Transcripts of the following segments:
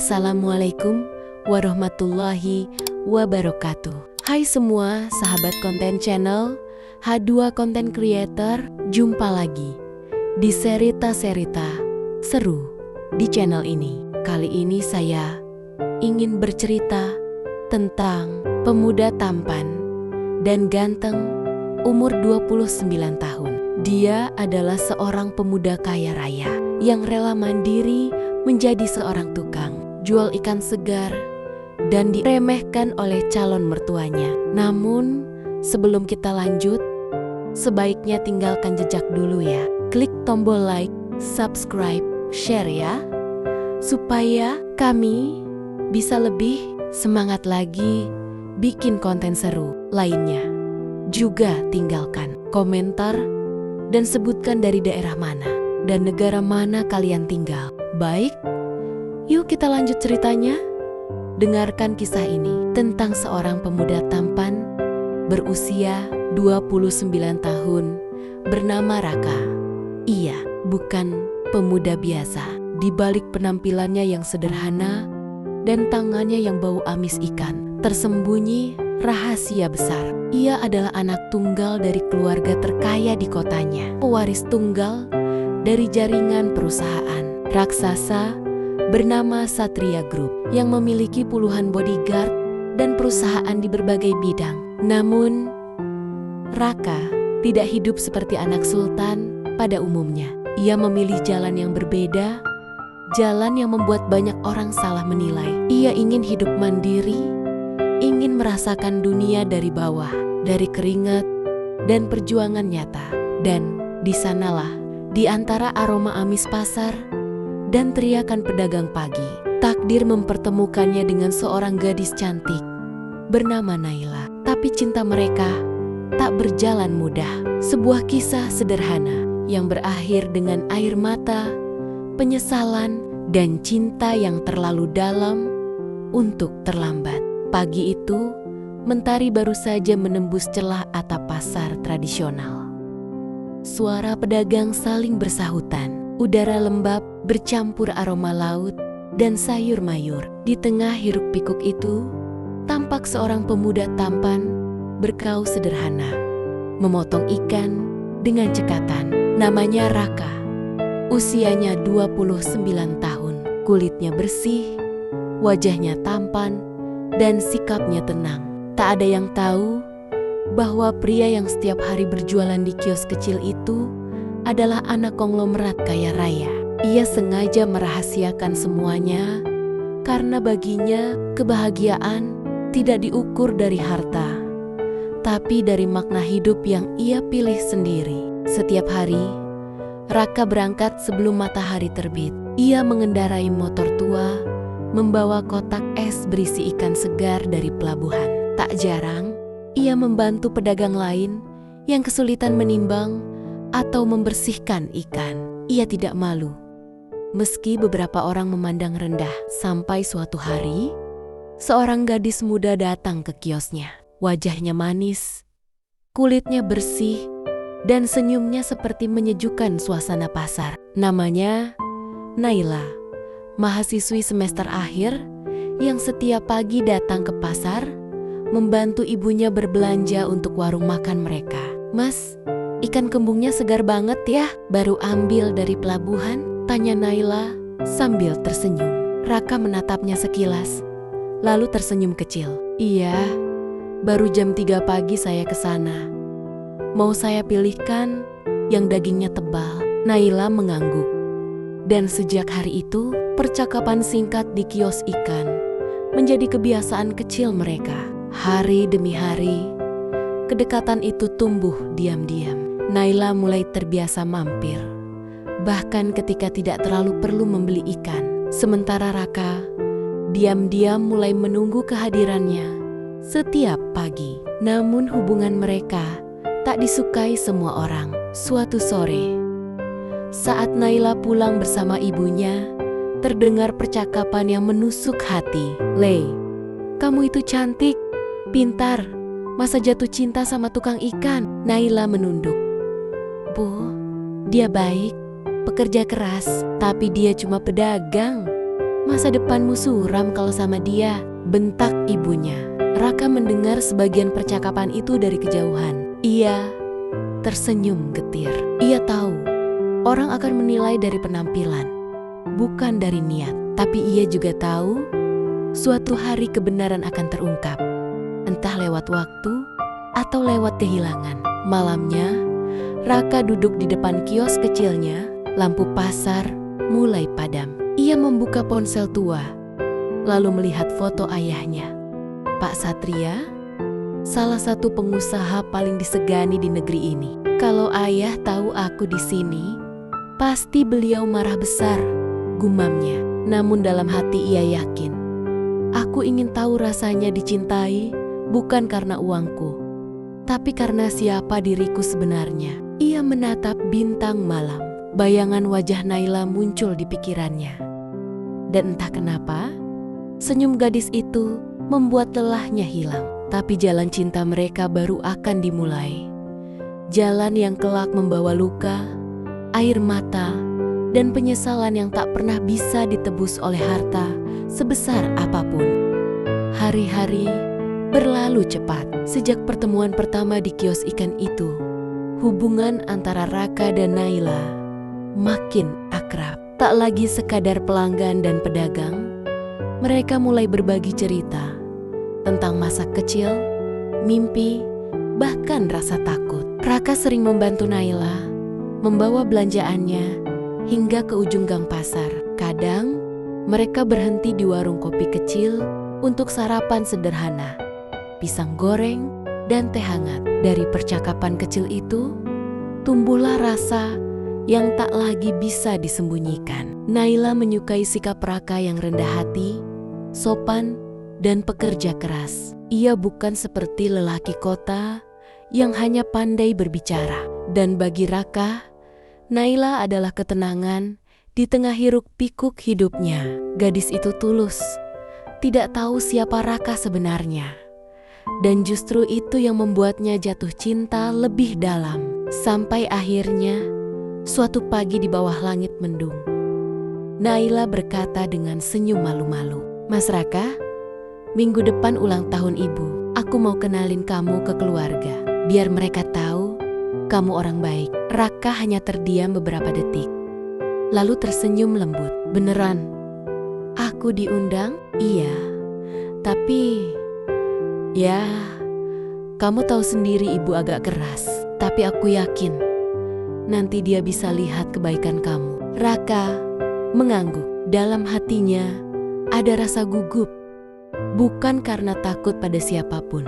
Assalamualaikum warahmatullahi wabarakatuh. Hai semua sahabat konten channel H2 Content Creator, jumpa lagi di Cerita-Cerita Seru di channel ini. Kali ini saya ingin bercerita tentang pemuda tampan dan ganteng umur 29 tahun. Dia adalah seorang pemuda kaya raya yang rela mandiri menjadi seorang tukang jual ikan segar dan diremehkan oleh calon mertuanya. Namun, sebelum kita lanjut, sebaiknya tinggalkan jejak dulu ya. Klik tombol like, subscribe, share ya, supaya kami bisa lebih semangat lagi bikin konten seru lainnya. Juga tinggalkan komentar dan sebutkan dari daerah mana dan negara mana kalian tinggal. Baik, yuk kita lanjut ceritanya. Dengarkan kisah ini tentang seorang pemuda tampan berusia 29 tahun bernama Raka. Ia bukan pemuda biasa. Di balik penampilannya yang sederhana dan tangannya yang bau amis ikan, tersembunyi rahasia besar. Ia adalah anak tunggal dari keluarga terkaya di kotanya, pewaris tunggal dari jaringan perusahaan raksasa bernama Satria Group yang memiliki puluhan bodyguard dan perusahaan di berbagai bidang. Namun, Raka tidak hidup seperti anak sultan pada umumnya. Ia memilih jalan yang berbeda, jalan yang membuat banyak orang salah menilai. Ia ingin hidup mandiri, ingin merasakan dunia dari bawah, dari keringat dan perjuangan nyata. Dan di sanalah, di antara aroma amis pasar dan teriakan pedagang pagi, takdir mempertemukannya dengan seorang gadis cantik bernama Naila. Tapi cinta mereka tak berjalan mudah. Sebuah kisah sederhana yang berakhir dengan air mata, penyesalan, dan cinta yang terlalu dalam untuk terlambat. Pagi itu, mentari baru saja menembus celah atap pasar tradisional. Suara pedagang saling bersahutan. Udara lembab bercampur aroma laut dan sayur mayur. Di tengah hiruk pikuk itu, tampak seorang pemuda tampan berkaus sederhana, memotong ikan dengan cekatan. Namanya Raka. Usianya 29 tahun. Kulitnya bersih, wajahnya tampan, dan sikapnya tenang. Tak ada yang tahu bahwa pria yang setiap hari berjualan di kios kecil itu adalah anak konglomerat kaya raya. Ia sengaja merahasiakan semuanya karena baginya kebahagiaan tidak diukur dari harta, tapi dari makna hidup yang ia pilih sendiri. Setiap hari, Raka berangkat sebelum matahari terbit. Ia mengendarai motor tua, membawa kotak es berisi ikan segar dari pelabuhan. Tak jarang, ia membantu pedagang lain yang kesulitan menimbang atau membersihkan ikan. Ia tidak malu, meski beberapa orang memandang rendah. Sampai suatu hari, seorang gadis muda datang ke kiosnya. Wajahnya manis, kulitnya bersih, dan senyumnya seperti menyejukkan suasana pasar. Namanya Naila, mahasiswi semester akhir yang setiap pagi datang ke pasar, membantu ibunya berbelanja untuk warung makan mereka. "Mas, ikan kembungnya segar banget ya, baru ambil dari pelabuhan?" tanya Naila sambil tersenyum. Raka menatapnya sekilas, lalu tersenyum kecil. "Iya, baru jam 3 pagi saya ke sana. Mau saya pilihkan yang dagingnya tebal?" Naila mengangguk. Dan sejak hari itu, percakapan singkat di kios ikan menjadi kebiasaan kecil mereka. Hari demi hari, kedekatan itu tumbuh diam-diam. Naila mulai terbiasa mampir, bahkan ketika tidak terlalu perlu membeli ikan. Sementara Raka diam-diam mulai menunggu kehadirannya setiap pagi. Namun hubungan mereka tak disukai semua orang. Suatu sore, saat Naila pulang bersama ibunya, terdengar percakapan yang menusuk hati. "Le, kamu itu cantik, pintar, masa jatuh cinta sama tukang ikan?" Naila menunduk. "Bu, dia baik, pekerja keras, tapi dia cuma pedagang. Masa depanmu suram kalau sama dia, bentak ibunya. Raka mendengar sebagian percakapan itu dari kejauhan. Ia tersenyum getir. Ia tahu orang akan menilai dari penampilan, bukan dari niat. Tapi ia juga tahu suatu hari kebenaran akan terungkap, entah lewat waktu atau lewat kehilangan. Malamnya, Raka duduk di depan kios kecilnya. Lampu pasar mulai padam. Ia membuka ponsel tua, lalu melihat foto ayahnya, Pak Satria, salah satu pengusaha paling disegani di negeri ini. Kalau ayah tahu aku di sini, pasti beliau marah besar, gumamnya. Namun dalam hati ia yakin, aku ingin tahu rasanya dicintai bukan karena uangku, tapi karena siapa diriku sebenarnya. Ia menatap bintang malam. Bayangan wajah Naila muncul di pikirannya. Dan entah kenapa, senyum gadis itu membuat lelahnya hilang. Tapi jalan cinta mereka baru akan dimulai. Jalan yang kelak membawa luka, air mata, dan penyesalan yang tak pernah bisa ditebus oleh harta sebesar apapun. Hari-hari berlalu cepat. Sejak pertemuan pertama di kios ikan itu, hubungan antara Raka dan Naila makin akrab. Tak lagi sekadar pelanggan dan pedagang, mereka mulai berbagi cerita tentang masa kecil, mimpi, bahkan rasa takut. Raka sering membantu Naila membawa belanjaannya hingga ke ujung gang pasar. Kadang mereka berhenti di warung kopi kecil untuk sarapan sederhana, pisang goreng dan teh hangat. Dari percakapan kecil itu tumbuhlah rasa yang tak lagi bisa disembunyikan. Naila menyukai sikap Raka yang rendah hati, sopan, dan pekerja keras. Ia bukan seperti lelaki kota yang hanya pandai berbicara. Dan bagi Raka, Naila adalah ketenangan di tengah hiruk pikuk hidupnya. Gadis itu tulus, tidak tahu siapa Raka sebenarnya. Dan justru itu yang membuatnya jatuh cinta lebih dalam. Sampai akhirnya, suatu pagi di bawah langit mendung, Naila berkata dengan senyum malu-malu, "Mas Raka, minggu depan ulang tahun ibu. Aku mau kenalin kamu ke keluarga, biar mereka tahu kamu orang baik." Raka hanya terdiam beberapa detik, lalu tersenyum lembut. "Beneran? Aku diundang?" "Iya, tapi ya, kamu tahu sendiri ibu agak keras. Tapi aku yakin nanti dia bisa lihat kebaikan kamu." Raka mengangguk. Dalam hatinya ada rasa gugup, bukan karena takut pada siapapun,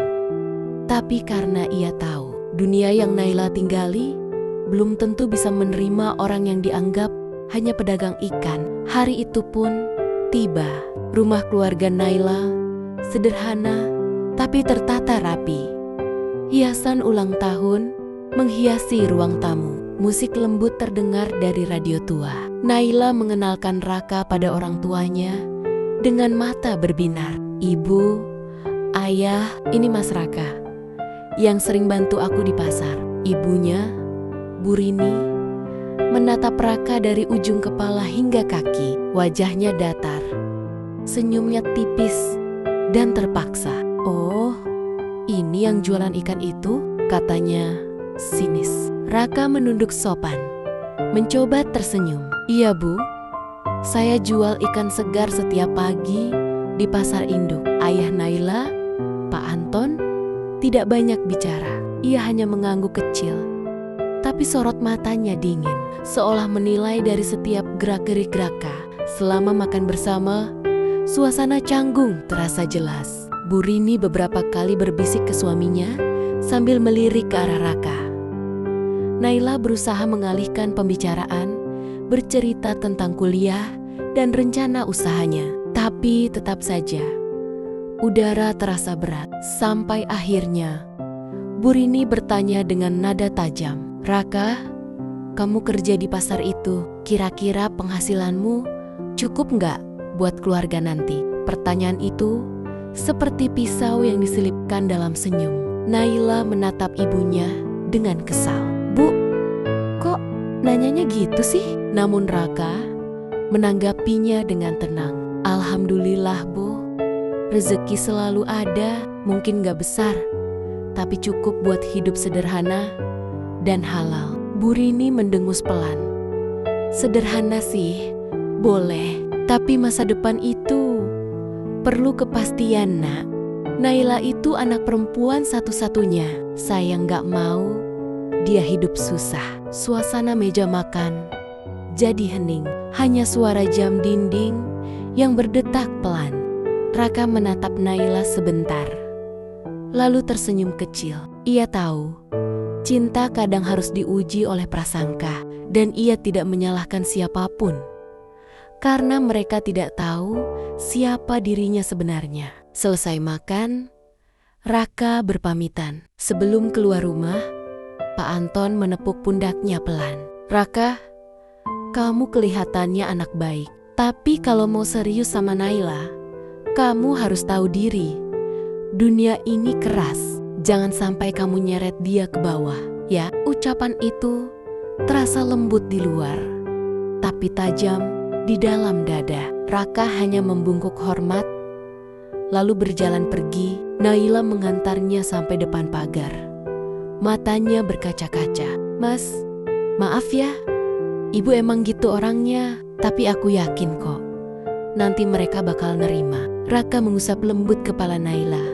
tapi karena ia tahu dunia yang Naila tinggali belum tentu bisa menerima orang yang dianggap hanya pedagang ikan. Hari itu pun tiba. Rumah keluarga Naila sederhana tapi tertata rapi. Hiasan ulang tahun menghiasi ruang tamu. Musik lembut terdengar dari radio tua. Naila mengenalkan Raka pada orang tuanya dengan mata berbinar. "Ibu, ayah, ini Mas Raka yang sering bantu aku di pasar." Ibunya, Bu Rini, menatap Raka dari ujung kepala hingga kaki. Wajahnya datar, senyumnya tipis dan terpaksa. "Oh, ini yang jualan ikan itu?" katanya sinis. Raka menunduk sopan, mencoba tersenyum. "Iya Bu, saya jual ikan segar setiap pagi di pasar induk." Ayah Naila, Pak Anton, tidak banyak bicara. Ia hanya mengangguk kecil, tapi sorot matanya dingin, seolah menilai dari setiap gerak-gerik Raka. Selama makan bersama, suasana canggung terasa jelas. Bu Rini beberapa kali berbisik ke suaminya sambil melirik ke arah Raka. Naila berusaha mengalihkan pembicaraan, bercerita tentang kuliah dan rencana usahanya. Tapi tetap saja, udara terasa berat. Sampai akhirnya, Bu Rini bertanya dengan nada tajam, "Raka, kamu kerja di pasar itu, kira-kira penghasilanmu cukup nggak buat keluarga nanti?" Pertanyaan itu seperti pisau yang diselipkan dalam senyum. Naila menatap ibunya dengan kesal. "Bu, kok nanyanya gitu sih?" Namun Raka menanggapinya dengan tenang. Alhamdulillah, Bu. Rezeki selalu ada, mungkin gak besar, tapi cukup buat hidup sederhana dan halal. Bu Rini mendengus pelan. Sederhana sih, boleh, tapi masa depan itu perlu kepastian, Nak. Naila itu anak perempuan satu-satunya. Saya gak mau dia hidup susah. Suasana meja makan jadi hening. Hanya suara jam dinding yang berdetak pelan. Raka menatap Naila sebentar, lalu tersenyum kecil. Ia tahu, cinta kadang harus diuji oleh prasangka, dan ia tidak menyalahkan siapapun, karena mereka tidak tahu siapa dirinya sebenarnya. Selesai makan, Raka berpamitan. Sebelum keluar rumah, Pak Anton menepuk pundaknya pelan. Raka, kamu kelihatannya anak baik, tapi kalau mau serius sama Naila, kamu harus tahu diri. Dunia ini keras, jangan sampai kamu nyeret dia ke bawah, ya. Ucapan itu terasa lembut di luar, tapi tajam di dalam dada. Raka hanya membungkuk hormat, lalu berjalan pergi. Naila mengantarnya sampai depan pagar. Matanya berkaca-kaca. Mas, maaf ya, ibu emang gitu orangnya, tapi aku yakin kok nanti mereka bakal nerima. Raka mengusap lembut kepala Naila.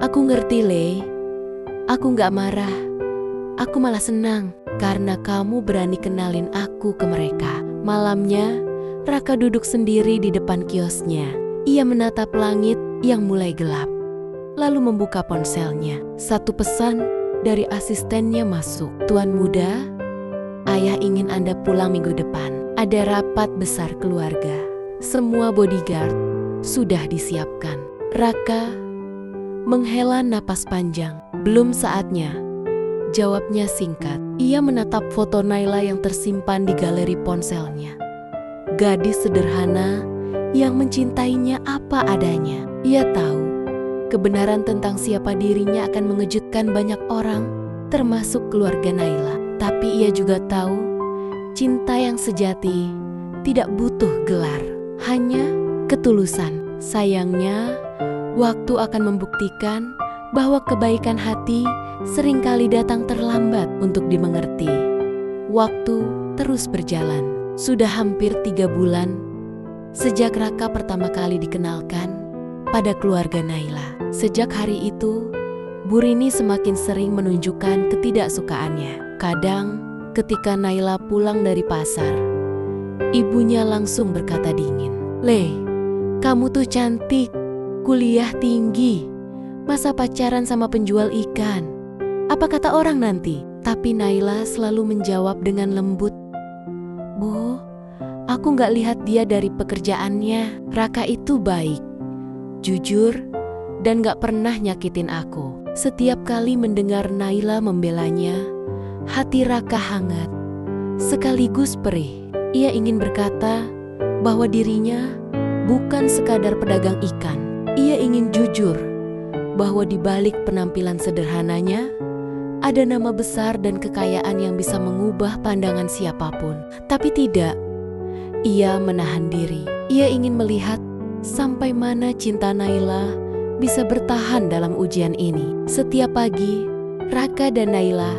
Aku ngerti, Le. Aku gak marah. Aku malah senang karena kamu berani kenalin aku ke mereka. Malamnya, Raka duduk sendiri di depan kiosnya. Ia menatap langit yang mulai gelap, lalu membuka ponselnya. Satu pesan dari asistennya masuk. Tuan muda, ayah ingin Anda pulang minggu depan. Ada rapat besar keluarga. Semua bodyguard sudah disiapkan. Raka menghela napas panjang. Belum saatnya, jawabnya singkat. Ia menatap foto Naila yang tersimpan di galeri ponselnya. Gadis sederhana yang mencintainya apa adanya. Ia tahu kebenaran tentang siapa dirinya akan mengejutkan banyak orang, termasuk keluarga Naila. Tapi ia juga tahu cinta yang sejati tidak butuh gelar, hanya ketulusan. Sayangnya, waktu akan membuktikan bahwa kebaikan hati seringkali datang terlambat untuk dimengerti. Waktu terus berjalan. Sudah hampir 3 bulan sejak Raka pertama kali dikenalkan pada keluarga Naila. Sejak hari itu, Bu Rini semakin sering menunjukkan ketidaksukaannya. Kadang, ketika Naila pulang dari pasar, ibunya langsung berkata dingin, "Le, kamu tuh cantik, kuliah tinggi, masa pacaran sama penjual ikan? Apa kata orang nanti?" Tapi Naila selalu menjawab dengan lembut, "Bu, aku gak lihat dia dari pekerjaannya. Raka itu baik, jujur, dan gak pernah nyakitin aku." Setiap kali mendengar Naila membelanya, hati Raka hangat, sekaligus perih. Ia ingin berkata bahwa dirinya bukan sekadar pedagang ikan. Ia ingin jujur bahwa di balik penampilan sederhananya, ada nama besar dan kekayaan yang bisa mengubah pandangan siapapun. Tapi tidak. Ia menahan diri. Ia ingin melihat sampai mana cinta Naila bisa bertahan dalam ujian ini. Setiap pagi, Raka dan Naila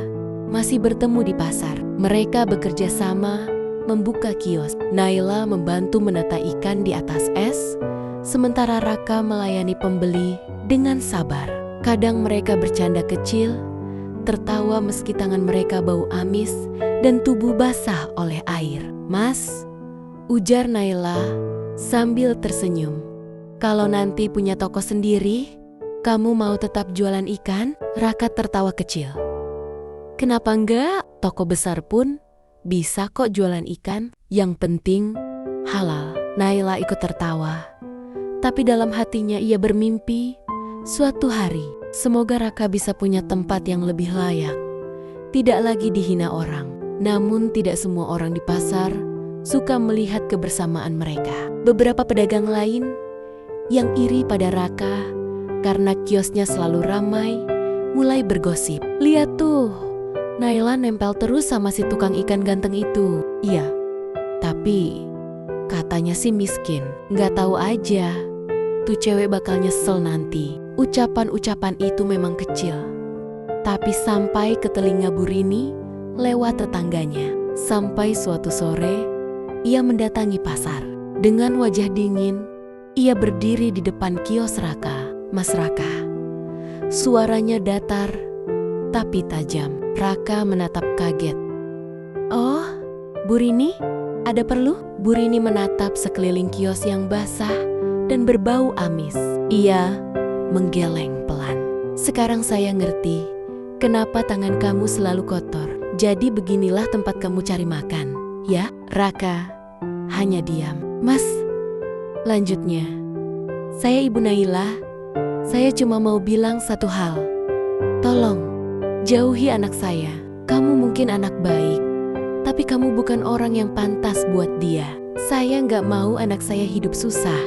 masih bertemu di pasar. Mereka bekerja sama membuka kios. Naila membantu menata ikan di atas es, sementara Raka melayani pembeli dengan sabar. Kadang mereka bercanda kecil, tertawa meski tangan mereka bau amis dan tubuh basah oleh air. "Mas," ujar Naila sambil tersenyum, "kalau nanti punya toko sendiri, kamu mau tetap jualan ikan?" Raka tertawa kecil. "Kenapa enggak? Toko besar pun bisa kok jualan ikan. Yang penting halal." Naila ikut tertawa. Tapi dalam hatinya ia bermimpi suatu hari semoga Raka bisa punya tempat yang lebih layak, tidak lagi dihina orang. Namun tidak semua orang di pasar suka melihat kebersamaan mereka. Beberapa pedagang lain yang iri pada Raka karena kiosnya selalu ramai mulai bergosip, "Lihat tuh, Naila nempel terus sama si tukang ikan ganteng itu." "Iya, tapi Katanya sih miskin, nggak tahu aja. Tuh cewek bakal nyesel nanti. Ucapan-ucapan itu memang kecil, tapi sampai ke telinga Bu Rini lewat tetangganya. Sampai suatu sore, ia mendatangi pasar. Dengan wajah dingin, ia berdiri di depan kios Raka. "Mas Raka." Suaranya datar, tapi tajam. Raka menatap kaget. "Oh, Bu Rini, ada perlu?" Bu Rini menatap sekeliling kios yang basah dan berbau amis. Ia menggeleng pelan. "Sekarang saya ngerti kenapa tangan kamu selalu kotor. Jadi beginilah tempat kamu cari makan, ya?" Raka hanya diam. "Mas," lanjutnya, "saya Ibu Naila. Saya cuma mau bilang satu hal. Tolong, jauhi anak saya. Kamu mungkin anak baik, tapi kamu bukan orang yang pantas buat dia. Saya nggak mau anak saya hidup susah."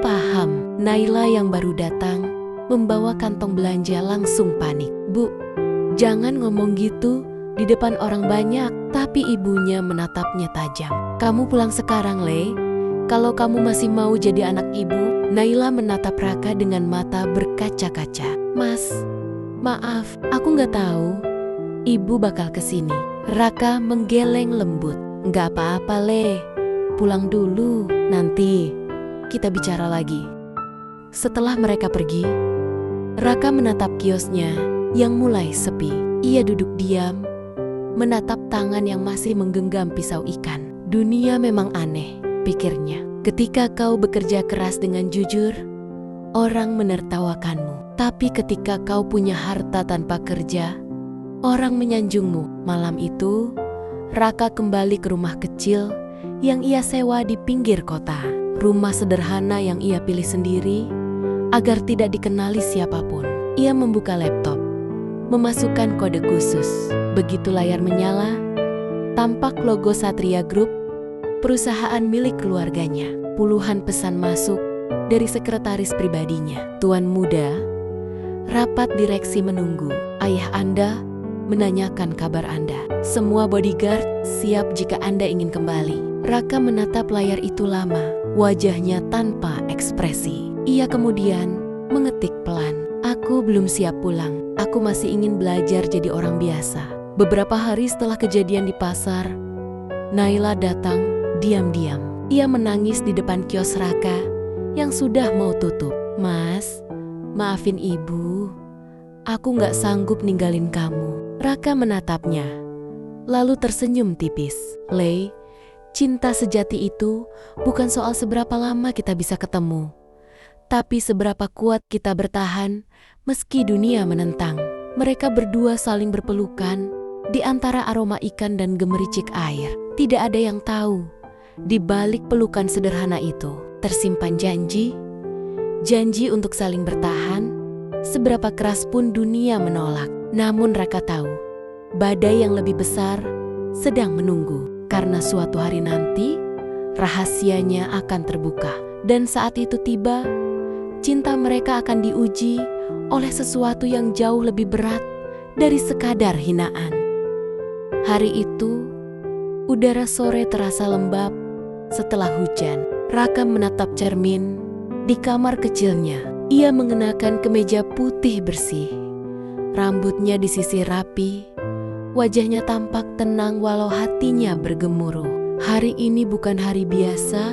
"Paham." Naila yang baru datang membawa kantong belanja langsung panik. "Bu, jangan ngomong gitu di depan orang banyak." Tapi ibunya menatapnya tajam. "Kamu pulang sekarang, Le. Kalau kamu masih mau jadi anak ibu." Naila menatap Raka dengan mata berkaca-kaca. "Mas, maaf, aku nggak tahu ibu bakal kesini." Raka menggeleng lembut. "Nggak apa-apa, Le. Pulang dulu, nanti kita bicara lagi." Setelah mereka pergi, Raka menatap kiosnya yang mulai sepi. Ia duduk diam, menatap tangan yang masih menggenggam pisau ikan. "Dunia memang aneh," pikirnya. "Ketika kau bekerja keras dengan jujur, orang menertawakanmu. Tapi ketika kau punya harta tanpa kerja, orang menyanjungmu." Malam itu, Raka kembali ke rumah kecil yang ia sewa di pinggir kota. Rumah sederhana yang ia pilih sendiri agar tidak dikenali siapapun. Ia membuka laptop, memasukkan kode khusus. Begitu layar menyala, tampak logo Satria Group, perusahaan milik keluarganya. Puluhan pesan masuk dari sekretaris pribadinya. "Tuan muda, rapat direksi menunggu. Ayah Anda menanyakan kabar Anda. Semua bodyguard siap jika Anda ingin kembali." Raka menatap layar itu lama, wajahnya tanpa ekspresi. Ia kemudian mengetik pelan, "Aku belum siap pulang. Aku masih ingin belajar jadi orang biasa." Beberapa hari setelah kejadian di pasar, Naila datang diam-diam. Ia menangis di depan kios Raka yang sudah mau tutup. "Mas, maafin ibu. Aku nggak sanggup ninggalin kamu." Raka menatapnya, lalu tersenyum tipis. "Le, cinta sejati itu bukan soal seberapa lama kita bisa ketemu, tapi seberapa kuat kita bertahan meski dunia menentang." Mereka berdua saling berpelukan di antara aroma ikan dan gemericik air. Tidak ada yang tahu, di balik pelukan sederhana itu tersimpan janji untuk saling bertahan, seberapa keras pun dunia menolak. Namun Raka tahu, badai yang lebih besar sedang menunggu. Karena suatu hari nanti, rahasianya akan terbuka. Dan saat itu tiba, cinta mereka akan diuji oleh sesuatu yang jauh lebih berat dari sekadar hinaan. Hari itu, udara sore terasa lembab setelah hujan. Raka menatap cermin di kamar kecilnya. Ia mengenakan kemeja putih bersih. Rambutnya disisir rapi, wajahnya tampak tenang walau hatinya bergemuruh. Hari ini bukan hari biasa.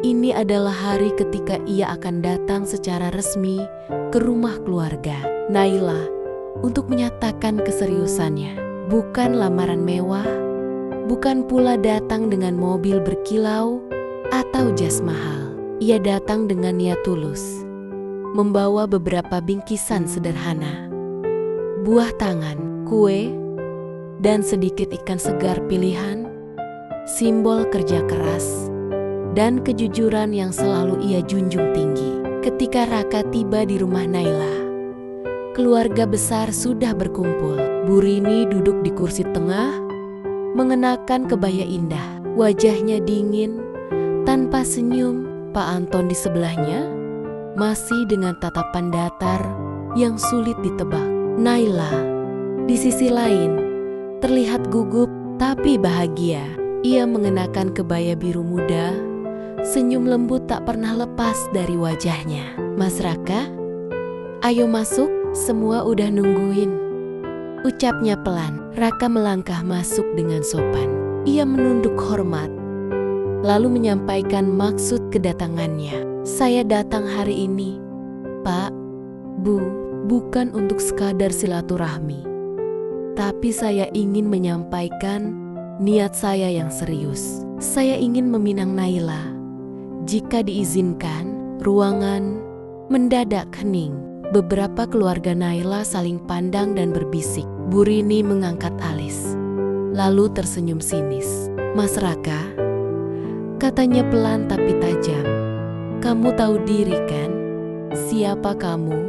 Ini adalah hari ketika ia akan datang secara resmi ke rumah keluarga Naila untuk menyatakan keseriusannya. Bukan lamaran mewah, bukan pula datang dengan mobil berkilau atau jas mahal. Ia datang dengan niat tulus, membawa beberapa bingkisan sederhana, buah tangan, kue, dan sedikit ikan segar pilihan, simbol kerja keras dan kejujuran yang selalu ia junjung tinggi. Ketika Raka tiba di rumah Naila, keluarga besar sudah berkumpul. Bu Rini duduk di kursi tengah, mengenakan kebaya indah. Wajahnya dingin, tanpa senyum. Pak Anton di sebelahnya, masih dengan tatapan datar yang sulit ditebak. Naila, di sisi lain, terlihat gugup tapi bahagia. Ia mengenakan kebaya biru muda, senyum lembut tak pernah lepas dari wajahnya. "Mas Raka, ayo masuk, semua udah nungguin," ucapnya pelan. Raka melangkah masuk dengan sopan. Ia menunduk hormat, lalu menyampaikan maksud kedatangannya. "Saya datang hari ini, Pak, Bu, bukan untuk sekadar silaturahmi. Tapi saya ingin menyampaikan niat saya yang serius. Saya ingin meminang Naila. Jika diizinkan." Ruangan mendadak hening. Beberapa keluarga Naila saling pandang dan berbisik. Bu Rini mengangkat alis, lalu tersenyum sinis. "Mas Raka," katanya pelan tapi tajam, "kamu tahu diri kan? Siapa kamu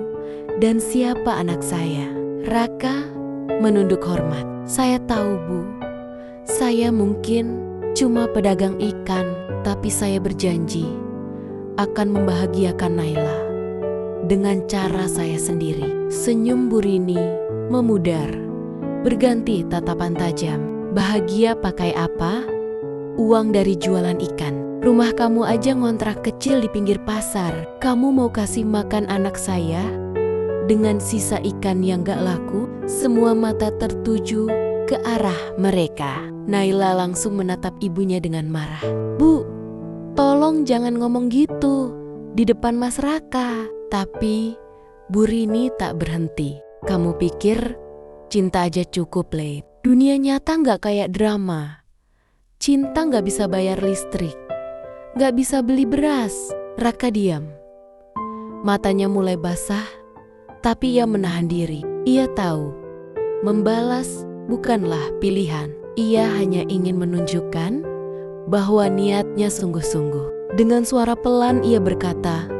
dan siapa anak saya?" Raka menunduk hormat. "Saya tahu, Bu. Saya mungkin cuma pedagang ikan, tapi saya berjanji akan membahagiakan Naila dengan cara saya sendiri." Senyum Bu Rini memudar, berganti tatapan tajam. "Bahagia pakai apa? Uang dari jualan ikan. Rumah kamu aja ngontrak kecil di pinggir pasar. Kamu mau kasih makan anak saya dengan sisa ikan yang gak laku?" Semua mata tertuju ke arah mereka. Naila langsung menatap ibunya dengan marah. "Bu, tolong jangan ngomong gitu di depan Mas Raka." Tapi Bu Rini tak berhenti. "Kamu pikir cinta aja cukup, Le? Dunia nyata gak kayak drama. Cinta gak bisa bayar listrik, gak bisa beli beras." Raka diam. Matanya mulai basah, tapi ia menahan diri. Ia tahu, membalas bukanlah pilihan. Ia hanya ingin menunjukkan bahwa niatnya sungguh-sungguh. Dengan suara pelan ia berkata,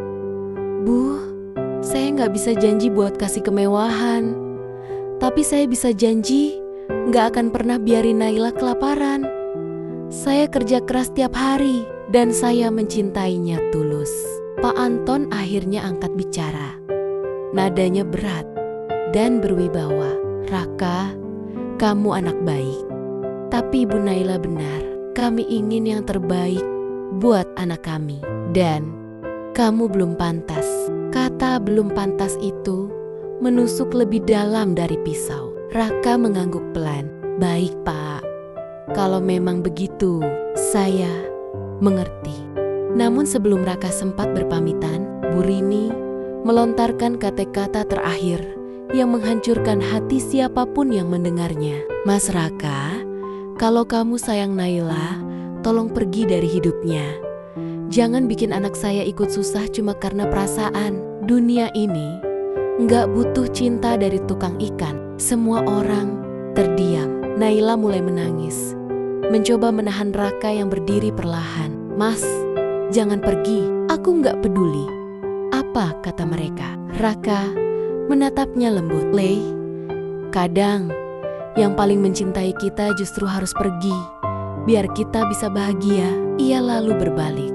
"Bu, saya gak bisa janji buat kasih kemewahan. Tapi saya bisa janji gak akan pernah biarin Naila kelaparan. Saya kerja keras tiap hari dan saya mencintainya tulus." Pak Anton akhirnya angkat bicara. Nadanya berat dan berwibawa. "Raka, kamu anak baik. Tapi Ibu Naila benar. Kami ingin yang terbaik buat anak kami. Dan kamu belum pantas." Kata "belum pantas" itu menusuk lebih dalam dari pisau. Raka mengangguk pelan. "Baik, Pak. Kalau memang begitu, saya mengerti." Namun sebelum Raka sempat berpamitan, Bu Rini melontarkan kata-kata terakhir yang menghancurkan hati siapapun yang mendengarnya. "Mas Raka, kalau kamu sayang Naila, tolong pergi dari hidupnya. Jangan bikin anak saya ikut susah cuma karena perasaan. Dunia ini nggak butuh cinta dari tukang ikan." Semua orang terdiam. Naila mulai menangis, mencoba menahan Raka yang berdiri perlahan. "Mas, jangan pergi. Aku nggak peduli apa kata mereka." Raka menatapnya lembut. "Le, kadang yang paling mencintai kita justru harus pergi, biar kita bisa bahagia." Ia lalu berbalik,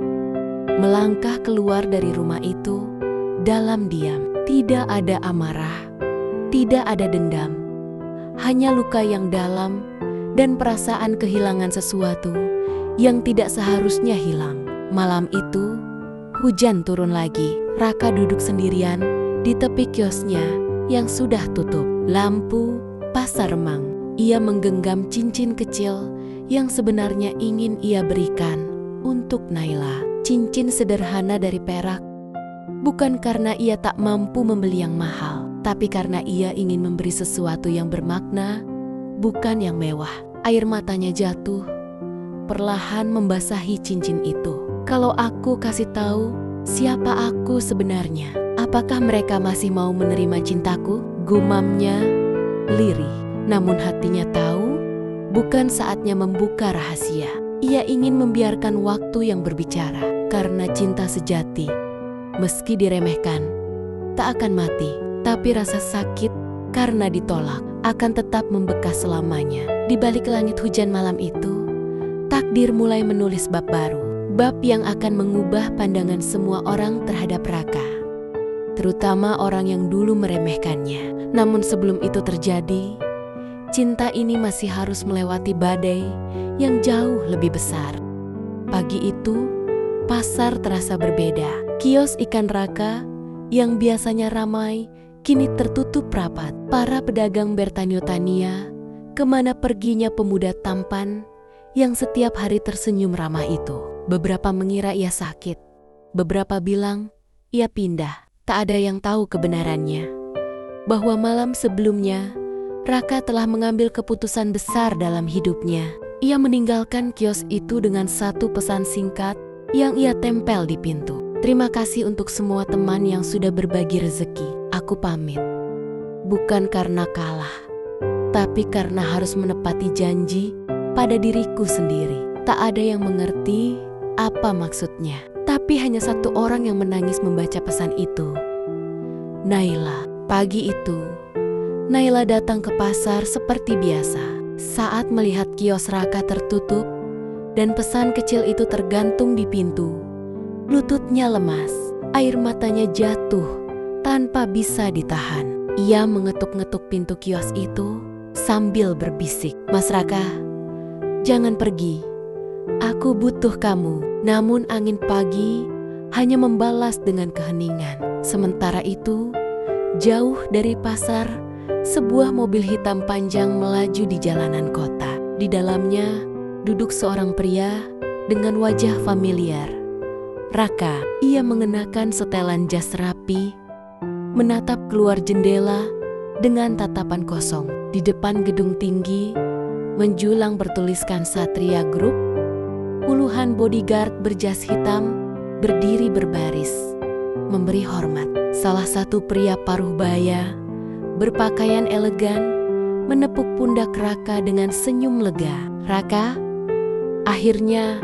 melangkah keluar dari rumah itu dalam diam. Tidak ada amarah, tidak ada dendam, hanya luka yang dalam dan perasaan kehilangan sesuatu yang tidak seharusnya hilang. Malam itu, hujan turun lagi. Raka duduk sendirian di tepi kiosnya yang sudah tutup. Lampu pasar remang. Ia menggenggam cincin kecil yang sebenarnya ingin ia berikan untuk Naila. Cincin sederhana dari perak, bukan karena ia tak mampu membeli yang mahal, tapi karena ia ingin memberi sesuatu yang bermakna, bukan yang mewah. Air matanya jatuh, perlahan membasahi cincin itu. "Kalau aku kasih tahu siapa aku sebenarnya, apakah mereka masih mau menerima cintaku?" Gumamnya lirih. Namun hatinya tahu, bukan saatnya membuka rahasia. Ia ingin membiarkan waktu yang berbicara, karena cinta sejati, meski diremehkan, tak akan mati. Tapi rasa sakit karena ditolak akan tetap membekas selamanya. Di balik langit hujan malam itu, takdir mulai menulis bab baru. Bab yang akan mengubah pandangan semua orang terhadap Raka, terutama orang yang dulu meremehkannya. Namun sebelum itu terjadi, cinta ini masih harus melewati badai yang jauh lebih besar. Pagi itu, pasar terasa berbeda. Kios ikan Raka yang biasanya ramai, kini tertutup rapat. Para pedagang bertanya-tanya kemana perginya pemuda tampan yang setiap hari tersenyum ramah itu. Beberapa mengira ia sakit, beberapa bilang ia pindah. Tak ada yang tahu kebenarannya, bahwa malam sebelumnya Raka telah mengambil keputusan besar dalam hidupnya. Ia meninggalkan kios itu dengan satu pesan singkat yang ia tempel di pintu. Terima kasih untuk semua teman yang sudah berbagi rezeki. Aku pamit. Bukan karena kalah, tapi karena harus menepati janji pada diriku sendiri. Tak ada yang mengerti apa maksudnya. Tapi hanya satu orang yang menangis membaca pesan itu. Naila. Pagi itu, Naila datang ke pasar seperti biasa. Saat melihat kios Raka tertutup dan pesan kecil itu tergantung di pintu, lututnya lemas, air matanya jatuh tanpa bisa ditahan. Ia mengetuk-ngetuk pintu kios itu sambil berbisik, "Mas Raka, jangan pergi. Aku butuh kamu." Namun angin pagi hanya membalas dengan keheningan. Sementara itu, jauh dari pasar, sebuah mobil hitam panjang melaju di jalanan kota. Di dalamnya duduk seorang pria dengan wajah familiar. Raka. Ia mengenakan setelan jas rapi, menatap keluar jendela dengan tatapan kosong. Di depan gedung tinggi, menjulang bertuliskan Satria Group. Puluhan bodyguard berjas hitam berdiri berbaris, memberi hormat. Salah satu pria paruh baya, berpakaian elegan, menepuk pundak Raka dengan senyum lega. "Raka, akhirnya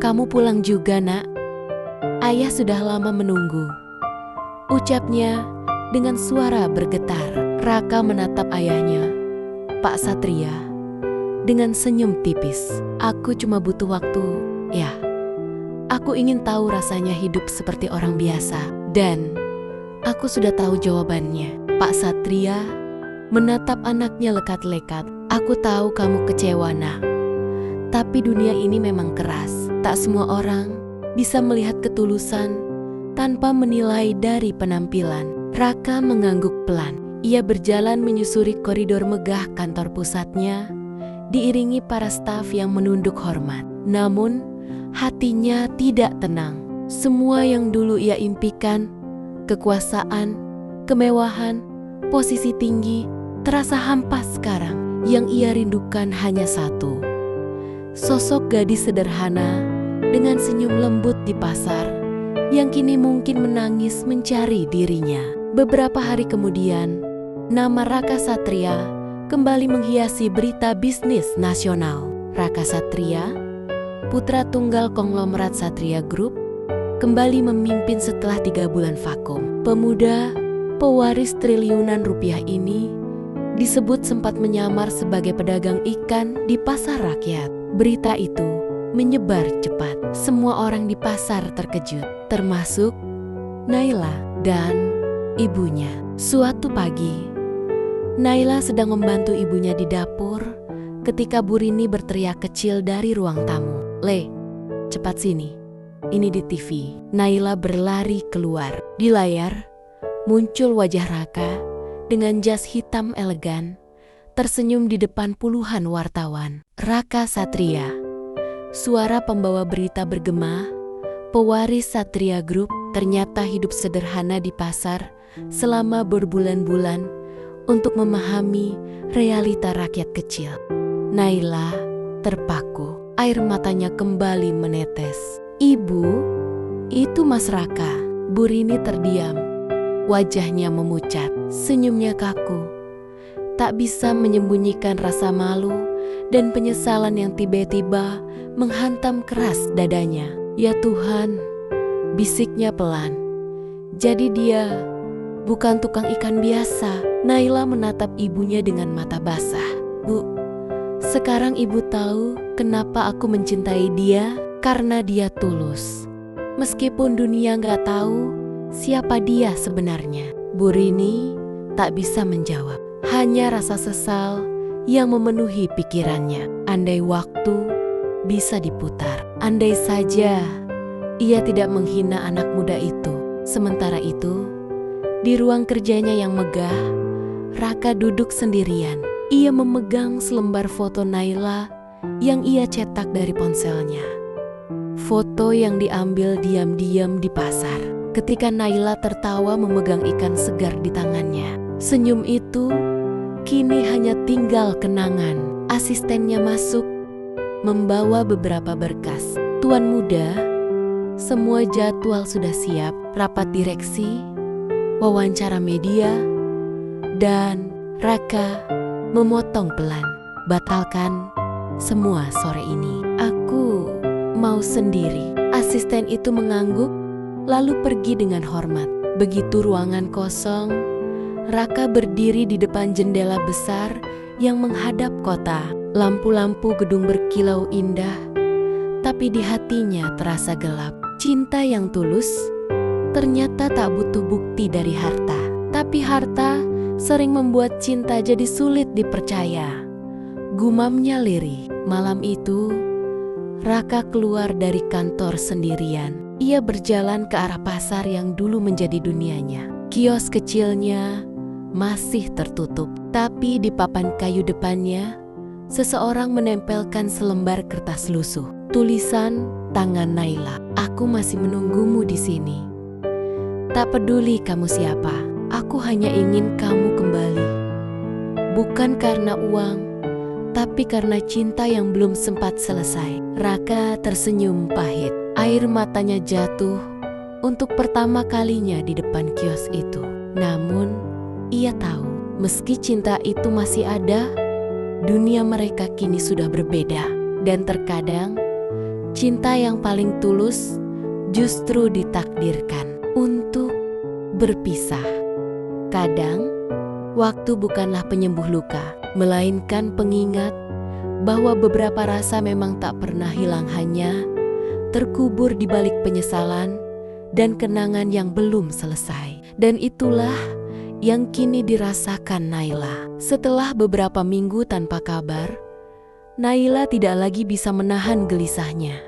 kamu pulang juga, Nak. Ayah sudah lama menunggu," ucapnya dengan suara bergetar. Raka menatap ayahnya, "Pak Satria," dengan senyum tipis. "Aku cuma butuh waktu, ya. Aku ingin tahu rasanya hidup seperti orang biasa. Dan aku sudah tahu jawabannya." Pak Satria menatap anaknya lekat-lekat. "Aku tahu kamu kecewa, Nak. Tapi dunia ini memang keras. Tak semua orang bisa melihat ketulusan tanpa menilai dari penampilan." Raka mengangguk pelan. Ia berjalan menyusuri koridor megah kantor pusatnya, diiringi para staf yang menunduk hormat. Namun, hatinya tidak tenang. Semua yang dulu ia impikan, kekuasaan, kemewahan, posisi tinggi, terasa hampa sekarang. Yang ia rindukan hanya satu, sosok gadis sederhana dengan senyum lembut di pasar, yang kini mungkin menangis mencari dirinya. Beberapa hari kemudian, nama Raka Satria kembali menghiasi berita bisnis nasional. Raka Satria, putra tunggal konglomerat Satria Group, kembali memimpin setelah 3 bulan vakum. Pemuda pewaris triliunan rupiah ini disebut sempat menyamar sebagai pedagang ikan di pasar rakyat. Berita itu menyebar cepat. Semua orang di pasar terkejut, termasuk Naila dan ibunya. Suatu pagi, Naila sedang membantu ibunya di dapur ketika Bu Rini berteriak kecil dari ruang tamu, "Le, cepat sini. Ini di TV." Naila berlari keluar. Di layar, muncul wajah Raka dengan jas hitam elegan, tersenyum di depan puluhan wartawan. "Raka Satria," suara pembawa berita bergema, pewaris Satria Group, ternyata hidup sederhana di pasar selama berbulan-bulan untuk memahami realita rakyat kecil. Naila terpaku, air matanya kembali menetes. "Ibu, itu Mas Raka." Bu Rini terdiam, wajahnya memucat, senyumnya kaku. Tak bisa menyembunyikan rasa malu dan penyesalan yang tiba-tiba menghantam keras dadanya. "Ya Tuhan," bisiknya pelan. "Jadi dia bukan tukang ikan biasa." Naila menatap ibunya dengan mata basah. "Bu, sekarang ibu tahu kenapa aku mencintai dia? Karena dia tulus. Meskipun dunia gak tahu siapa dia sebenarnya." Bu Rini tak bisa menjawab. Hanya rasa sesal yang memenuhi pikirannya. Andai waktu bisa diputar, andai saja ia tidak menghina anak muda itu. Sementara itu, di ruang kerjanya yang megah, Raka duduk sendirian. Ia memegang selembar foto Naila yang ia cetak dari ponselnya. Foto yang diambil diam-diam di pasar, ketika Naila tertawa memegang ikan segar di tangannya. Senyum itu kini hanya tinggal kenangan. Asistennya masuk, membawa beberapa berkas. Tuan muda, semua jadwal sudah siap. Rapat direksi, wawancara media, dan Raka memotong pelan. Batalkan semua sore ini. Aku mau sendiri. Asisten itu mengangguk, lalu pergi dengan hormat. Begitu ruangan kosong, Raka berdiri di depan jendela besar yang menghadap kota. Lampu-lampu gedung berkilau indah, tapi di hatinya terasa gelap. Cinta yang tulus ternyata tak butuh bukti dari harta. Tapi harta sering membuat cinta jadi sulit dipercaya. Gumamnya lirih. Malam itu, Raka keluar dari kantor sendirian. Ia berjalan ke arah pasar yang dulu menjadi dunianya. Kios kecilnya masih tertutup, tapi di papan kayu depannya, seseorang menempelkan selembar kertas lusuh. Tulisan tangan Naila. Aku masih menunggumu di sini. Tak peduli kamu siapa, aku hanya ingin kamu kembali. Bukan karena uang, tapi karena cinta yang belum sempat selesai. Raka tersenyum pahit. Air matanya jatuh untuk pertama kalinya di depan kios itu. Namun, ia tahu, meski cinta itu masih ada, dunia mereka kini sudah berbeda. Dan terkadang, cinta yang paling tulus justru ditakdirkan untuk berpisah. Kadang, waktu bukanlah penyembuh luka, melainkan pengingat bahwa beberapa rasa memang tak pernah hilang, hanya terkubur di balik penyesalan dan kenangan yang belum selesai. Dan itulah yang kini dirasakan Naila. Setelah beberapa minggu tanpa kabar, Naila tidak lagi bisa menahan gelisahnya.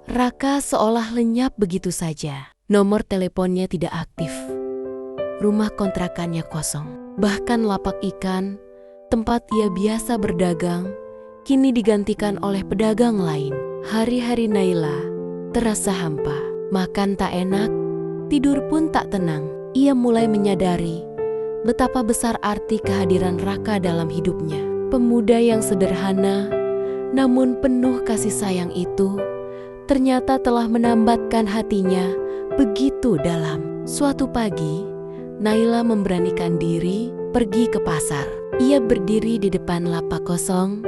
Raka seolah lenyap begitu saja. Nomor teleponnya tidak aktif. Rumah kontrakannya kosong. Bahkan lapak ikan, tempat ia biasa berdagang, kini digantikan oleh pedagang lain. Hari-hari Naila terasa hampa. Makan tak enak, tidur pun tak tenang. Ia mulai menyadari betapa besar arti kehadiran Raka dalam hidupnya. Pemuda yang sederhana, namun penuh kasih sayang itu, ternyata telah menambatkan hatinya begitu dalam. Suatu pagi, Naila memberanikan diri pergi ke pasar. Ia berdiri di depan lapak kosong,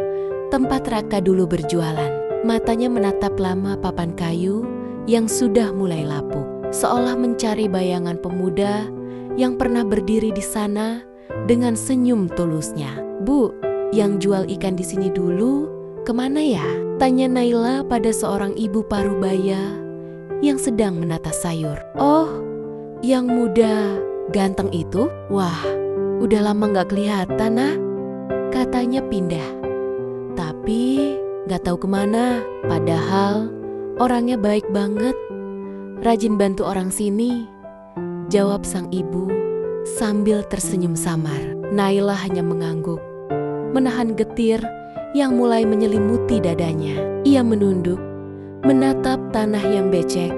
tempat Raka dulu berjualan. Matanya menatap lama papan kayu yang sudah mulai lapuk, seolah mencari bayangan pemuda yang pernah berdiri di sana dengan senyum tulusnya. "Bu, yang jual ikan di sini dulu, kemana ya?" tanya Naila pada seorang ibu parubaya yang sedang menata sayur. "Oh, yang muda ganteng itu? Wah, udah lama gak kelihatan, nah," katanya pindah. Tapi gak tahu kemana, padahal orangnya baik banget, rajin bantu orang sini, jawab sang ibu sambil tersenyum samar. Naila hanya mengangguk, menahan getir yang mulai menyelimuti dadanya. Ia menunduk, menatap tanah yang becek,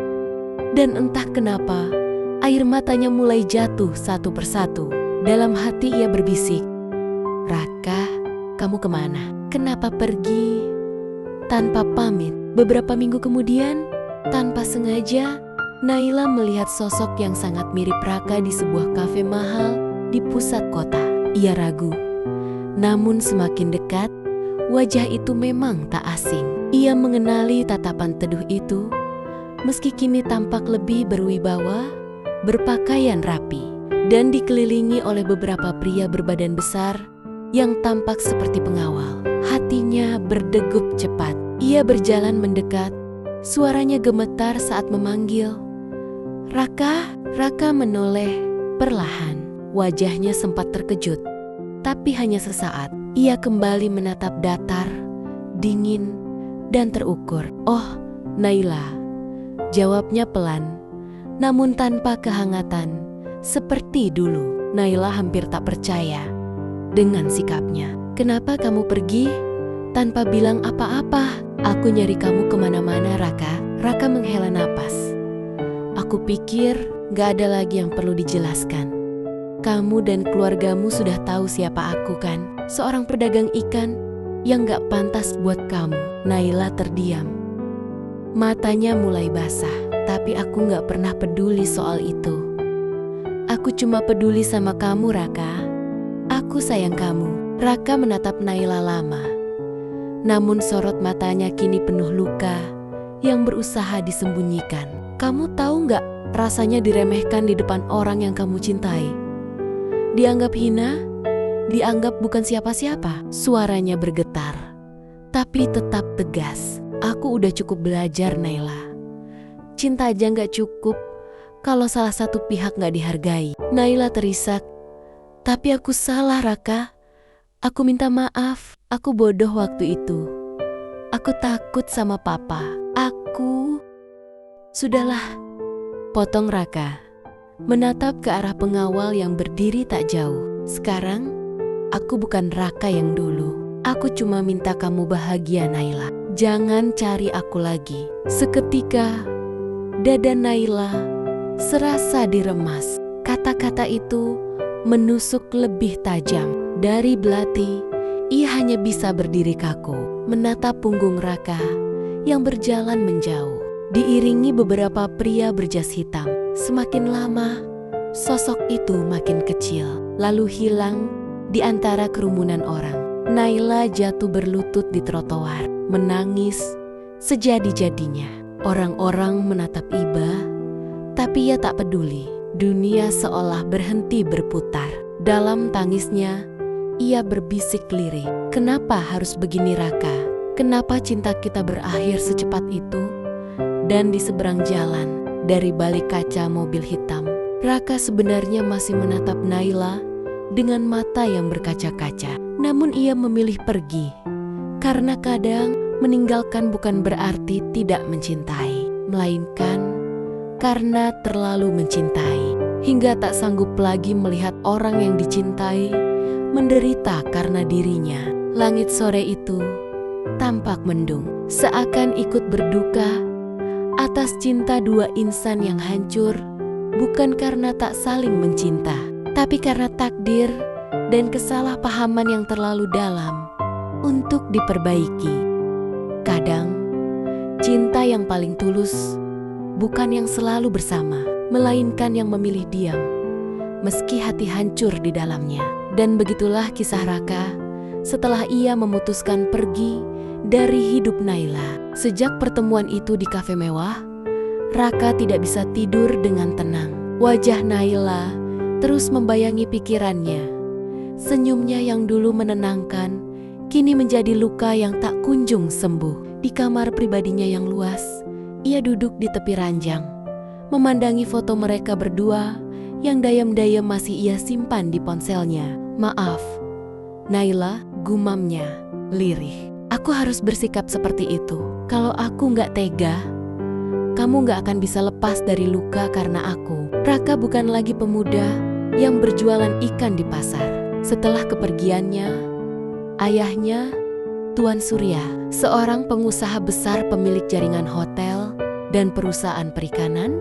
dan entah kenapa, air matanya mulai jatuh satu persatu. Dalam hati ia berbisik, "Raka, kamu kemana? Kenapa pergi tanpa pamit?" Beberapa minggu kemudian, tanpa sengaja, Naila melihat sosok yang sangat mirip Raka di sebuah kafe mahal di pusat kota. Ia ragu, namun semakin dekat, wajah itu memang tak asing. Ia mengenali tatapan teduh itu, meski kini tampak lebih berwibawa, berpakaian rapi, dan dikelilingi oleh beberapa pria berbadan besar yang tampak seperti pengawal. Hatinya berdegup cepat. Ia berjalan mendekat, suaranya gemetar saat memanggil, "Raka." Raka menoleh perlahan. Wajahnya sempat terkejut, tapi hanya sesaat. Ia kembali menatap datar, dingin, dan terukur. "Oh, Naila," jawabnya pelan, namun tanpa kehangatan, seperti dulu. Naila hampir tak percaya dengan sikapnya. "Kenapa kamu pergi tanpa bilang apa-apa?" "Aku nyari kamu kemana-mana, Raka." Raka menghela napas. "Aku pikir gak ada lagi yang perlu dijelaskan. Kamu dan keluargamu sudah tahu siapa aku kan? Seorang pedagang ikan yang gak pantas buat kamu." Naila terdiam. Matanya mulai basah, tapi aku gak pernah peduli soal itu. "Aku cuma peduli sama kamu, Raka. Aku sayang kamu." Raka menatap Naila lama. Namun sorot matanya kini penuh luka yang berusaha disembunyikan. "Kamu tahu gak rasanya diremehkan di depan orang yang kamu cintai? Dianggap hina, dianggap bukan siapa-siapa." Suaranya bergetar, tapi tetap tegas. "Aku udah cukup belajar, Naila. Cinta aja gak cukup kalau salah satu pihak gak dihargai." Naila terisak. "Tapi aku salah, Raka. Aku minta maaf. Aku bodoh waktu itu. Aku takut sama papa. Aku..." "Sudahlah," potong Raka, menatap ke arah pengawal yang berdiri tak jauh. "Sekarang, aku bukan Raka yang dulu. Aku cuma minta kamu bahagia, Naila. Jangan cari aku lagi." Seketika, dada Naila serasa diremas. Kata-kata itu menusuk lebih tajam. Dari belati, ia hanya bisa berdiri kaku, menatap punggung Raka yang berjalan menjauh, diiringi beberapa pria berjas hitam. Semakin lama, sosok itu makin kecil, lalu hilang di antara kerumunan orang. Naila jatuh berlutut di trotoar, menangis sejadi-jadinya. Orang-orang menatap iba, tapi ia tak peduli. Dunia seolah berhenti berputar. Dalam tangisnya, ia berbisik lirih. "Kenapa harus begini, Raka? Kenapa cinta kita berakhir secepat itu?" Dan di seberang jalan, dari balik kaca mobil hitam, Raka sebenarnya masih menatap Naila dengan mata yang berkaca-kaca. Namun ia memilih pergi, karena kadang meninggalkan bukan berarti tidak mencintai, melainkan karena terlalu mencintai, hingga tak sanggup lagi melihat orang yang dicintai menderita karena dirinya. Langit sore itu tampak mendung, seakan ikut berduka atas cinta dua insan yang hancur, bukan karena tak saling mencinta, tapi karena takdir dan kesalahpahaman yang terlalu dalam untuk diperbaiki. Kadang, cinta yang paling tulus bukan yang selalu bersama, melainkan yang memilih diam, meski hati hancur di dalamnya. Dan begitulah kisah Raka setelah ia memutuskan pergi dari hidup Naila. Sejak pertemuan itu di kafe mewah, Raka tidak bisa tidur dengan tenang. Wajah Naila terus membayangi pikirannya. Senyumnya yang dulu menenangkan, kini menjadi luka yang tak kunjung sembuh. Di kamar pribadinya yang luas, ia duduk di tepi ranjang, memandangi foto mereka berdua yang dayam-dayam masih ia simpan di ponselnya. "Maaf, Naila," gumamnya lirih. "Aku harus bersikap seperti itu. Kalau aku gak tega, kamu gak akan bisa lepas dari luka karena aku." Raka bukan lagi pemuda yang berjualan ikan di pasar. Setelah kepergiannya, ayahnya, Tuan Surya, seorang pengusaha besar pemilik jaringan hotel dan perusahaan perikanan,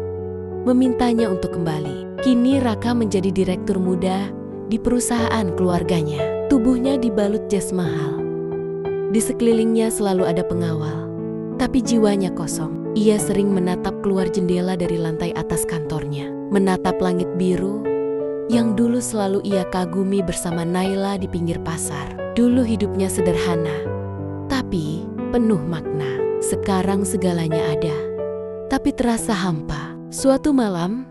memintanya untuk kembali. Kini Raka menjadi direktur muda di perusahaan keluarganya. Tubuhnya dibalut jas mahal. Di sekelilingnya selalu ada pengawal, tapi jiwanya kosong. Ia sering menatap keluar jendela dari lantai atas kantornya, menatap langit biru yang dulu selalu ia kagumi bersama Naila di pinggir pasar. Dulu hidupnya sederhana, tapi penuh makna. Sekarang segalanya ada, tapi terasa hampa. Suatu malam,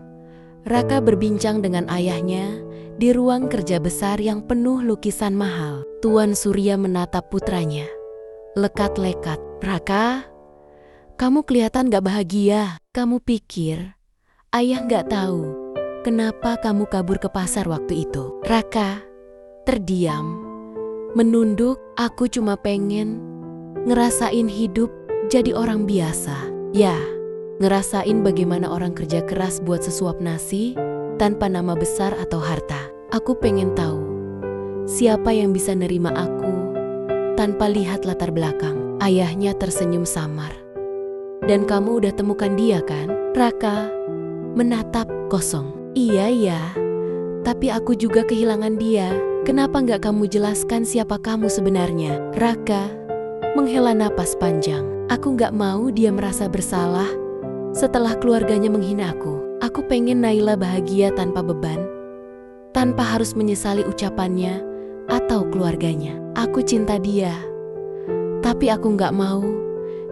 Raka berbincang dengan ayahnya di ruang kerja besar yang penuh lukisan mahal. Tuan Surya menatap putranya, lekat-lekat. "Raka, kamu kelihatan gak bahagia. Kamu pikir ayah gak tahu kenapa kamu kabur ke pasar waktu itu?" Raka terdiam Menunduk, aku cuma pengen ngerasain hidup jadi orang biasa. Ya, ngerasain bagaimana orang kerja keras buat sesuap nasi tanpa nama besar atau harta. Aku pengen tahu siapa yang bisa nerima aku tanpa lihat latar belakang. Ayahnya tersenyum samar. Dan kamu udah temukan dia kan? Raka menatap kosong. Iya, tapi aku juga kehilangan dia. Kenapa nggak kamu jelaskan siapa kamu sebenarnya? Raka menghela napas panjang. Aku nggak mau dia merasa bersalah setelah keluarganya menghina aku. Aku pengen Naila bahagia tanpa beban, tanpa harus menyesali ucapannya atau keluarganya. Aku cinta dia, tapi aku nggak mau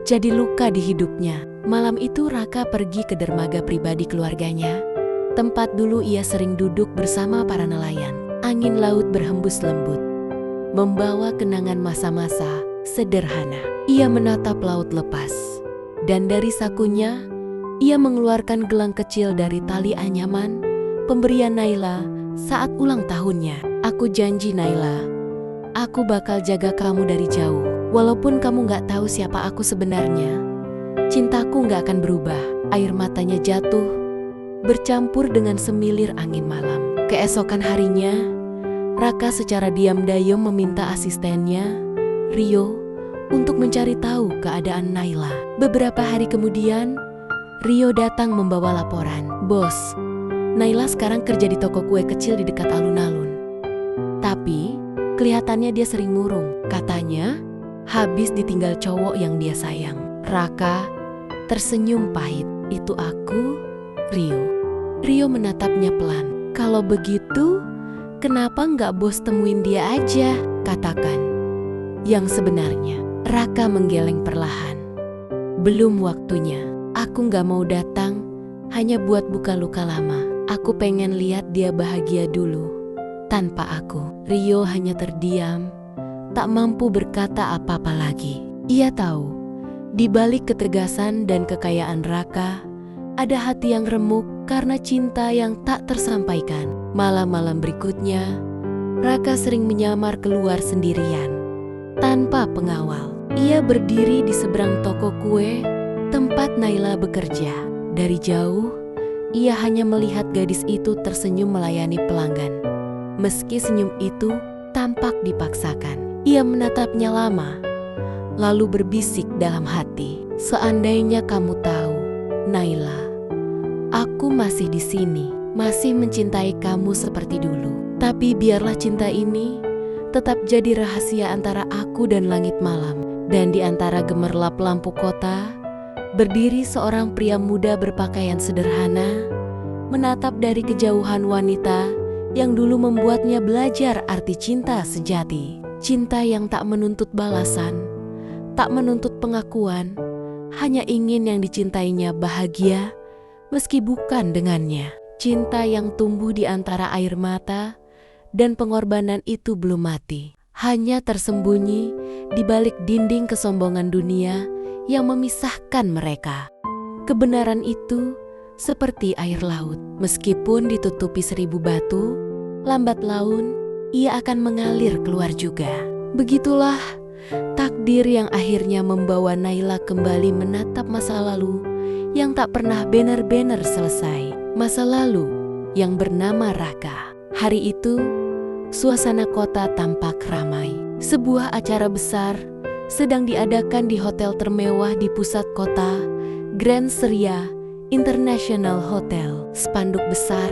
jadi luka di hidupnya. Malam itu Raka pergi ke dermaga pribadi keluarganya, tempat dulu ia sering duduk bersama para nelayan. Angin laut berhembus lembut, membawa kenangan masa-masa sederhana. Ia menatap laut lepas, dan dari sakunya ia mengeluarkan gelang kecil dari tali anyaman pemberian Naila saat ulang tahunnya. Aku janji Naila, aku bakal jaga kamu dari jauh. Walaupun kamu gak tahu siapa aku sebenarnya, cintaku gak akan berubah. Air matanya jatuh, bercampur dengan semilir angin malam. Keesokan harinya, Raka secara diam-diam meminta asistennya, Rio, untuk mencari tahu keadaan Naila. Beberapa hari kemudian, Rio datang membawa laporan. Bos, Naila sekarang kerja di toko kue kecil di dekat alun-alun. Tapi, kelihatannya dia sering murung. Katanya, habis ditinggal cowok yang dia sayang. Raka tersenyum pahit. Itu aku, Rio. Rio menatapnya pelan. Kalau begitu, kenapa nggak bos temuin dia aja? Katakan yang sebenarnya. Raka menggeleng perlahan. Belum waktunya. Aku gak mau datang hanya buat buka luka lama. Aku pengen lihat dia bahagia dulu tanpa aku. Rio hanya terdiam, tak mampu berkata apa-apa lagi. Ia tahu, di balik ketegasan dan kekayaan Raka, ada hati yang remuk karena cinta yang tak tersampaikan. Malam-malam berikutnya, Raka sering menyamar keluar sendirian, tanpa pengawal. Ia berdiri di seberang toko kue tempat Naila bekerja. Dari jauh, ia hanya melihat gadis itu tersenyum melayani pelanggan. Meski senyum itu tampak dipaksakan. Ia menatapnya lama, lalu berbisik dalam hati. Seandainya kamu tahu, Naila, aku masih di sini, masih mencintai kamu seperti dulu. Tapi biarlah cinta ini tetap jadi rahasia antara aku dan langit malam. Dan di antara gemerlap lampu kota, berdiri seorang pria muda berpakaian sederhana, menatap dari kejauhan wanita yang dulu membuatnya belajar arti cinta sejati. Cinta yang tak menuntut balasan, tak menuntut pengakuan, hanya ingin yang dicintainya bahagia meski bukan dengannya. Cinta yang tumbuh di antara air mata dan pengorbanan itu belum mati. Hanya tersembunyi di balik dinding kesombongan dunia yang memisahkan mereka. Kebenaran itu seperti air laut. Meskipun ditutupi 1000 batu, lambat laun ia akan mengalir keluar juga. Begitulah takdir yang akhirnya membawa Naila kembali menatap masa lalu yang tak pernah benar-benar selesai. Masa lalu yang bernama Raka. Hari itu, suasana kota tampak ramai. Sebuah acara besar sedang diadakan di hotel termewah di pusat kota, Grand Seria International Hotel. Spanduk besar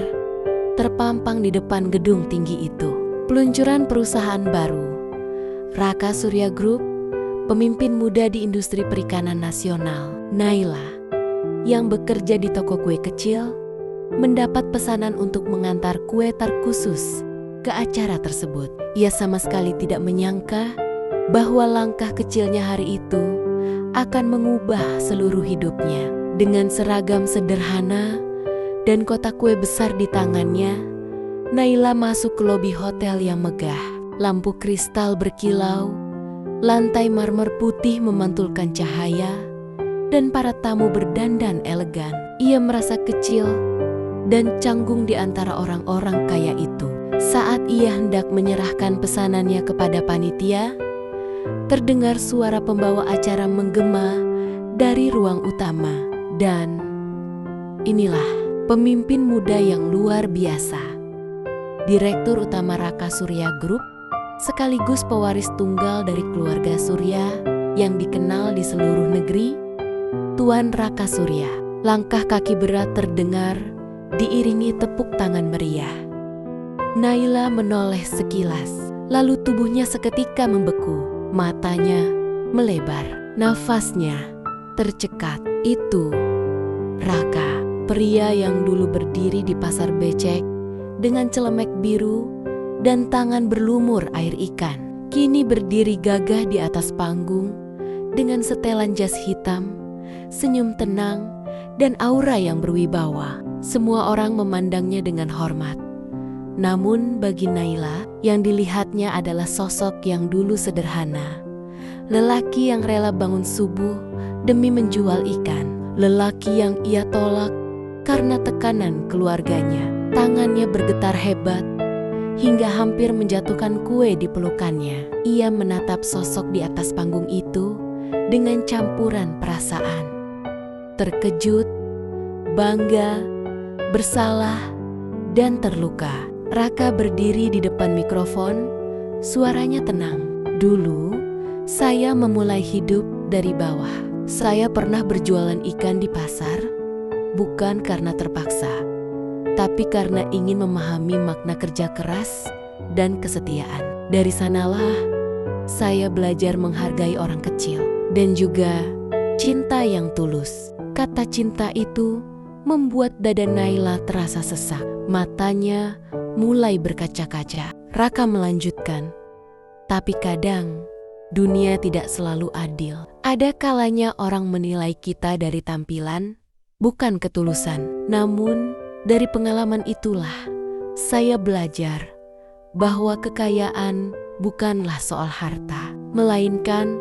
terpampang di depan gedung tinggi itu. Peluncuran perusahaan baru, Raka Surya Group, pemimpin muda di industri perikanan nasional. Naila, yang bekerja di toko kue kecil, mendapat pesanan untuk mengantar kue terkhusus ke acara tersebut. Ia sama sekali tidak menyangka bahwa langkah kecilnya hari itu akan mengubah seluruh hidupnya. Dengan seragam sederhana dan kotak kue besar di tangannya, Naila masuk ke lobi hotel yang megah. Lampu kristal berkilau, lantai marmer putih memantulkan cahaya, dan para tamu berdandan elegan. Ia merasa kecil dan canggung di antara orang-orang kaya itu. Saat ia hendak menyerahkan pesanannya kepada panitia, terdengar suara pembawa acara menggema dari ruang utama. Dan inilah pemimpin muda yang luar biasa. Direktur Utama Raka Surya Group, sekaligus pewaris tunggal dari keluarga Surya yang dikenal di seluruh negeri, Tuan Raka Surya. Langkah kaki berat terdengar, diiringi tepuk tangan meriah. Naila menoleh sekilas, lalu tubuhnya seketika membeku, matanya melebar, nafasnya tercekat. Itu Raka, pria yang dulu berdiri di pasar becek dengan celemek biru dan tangan berlumur air ikan, kini berdiri gagah di atas panggung dengan setelan jas hitam, senyum tenang, dan aura yang berwibawa. Semua orang memandangnya dengan hormat. Namun bagi Naila, yang dilihatnya adalah sosok yang dulu sederhana. Lelaki yang rela bangun subuh demi menjual ikan. Lelaki yang ia tolak karena tekanan keluarganya. Tangannya bergetar hebat hingga hampir menjatuhkan kue di pelukannya. Ia menatap sosok di atas panggung itu dengan campuran perasaan. Terkejut, bangga, bersalah, dan terluka. Raka berdiri di depan mikrofon, suaranya tenang. Dulu, saya memulai hidup dari bawah. Saya pernah berjualan ikan di pasar, bukan karena terpaksa, tapi karena ingin memahami makna kerja keras dan kesetiaan. Dari sanalah, saya belajar menghargai orang kecil dan juga cinta yang tulus. Kata cinta itu membuat dada Naila terasa sesak. Matanya mulai berkaca-kaca. Raka melanjutkan, tapi kadang dunia tidak selalu adil. Ada kalanya orang menilai kita dari tampilan, bukan ketulusan. Namun dari pengalaman itulah saya belajar bahwa kekayaan bukanlah soal harta, melainkan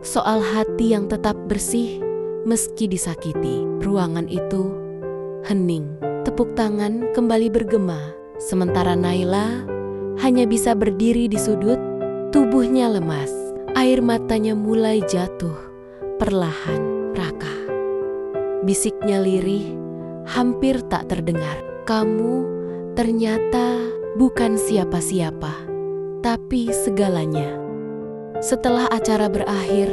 soal hati yang tetap bersih meski disakiti. Ruangan itu hening. Tepuk tangan kembali bergema. Sementara Naila hanya bisa berdiri di sudut, tubuhnya lemas. Air matanya mulai jatuh perlahan. Raka, bisiknya lirih, hampir tak terdengar. Kamu ternyata bukan siapa-siapa, tapi segalanya. Setelah acara berakhir,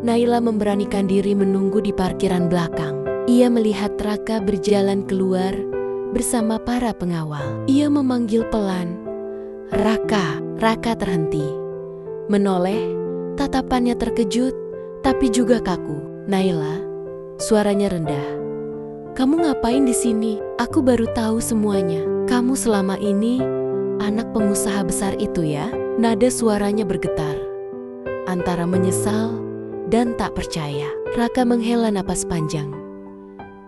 Naila memberanikan diri menunggu di parkiran belakang. Ia melihat Raka berjalan keluar bersama para pengawal. Ia memanggil pelan, "Raka." Raka terhenti, menoleh, tatapannya terkejut tapi juga kaku. "Naila," suaranya rendah, "kamu ngapain di sini? Aku baru tahu semuanya. Kamu selama ini anak pengusaha besar itu ya?" Nada suaranya bergetar, antara menyesal dan tak percaya. Raka menghela napas panjang.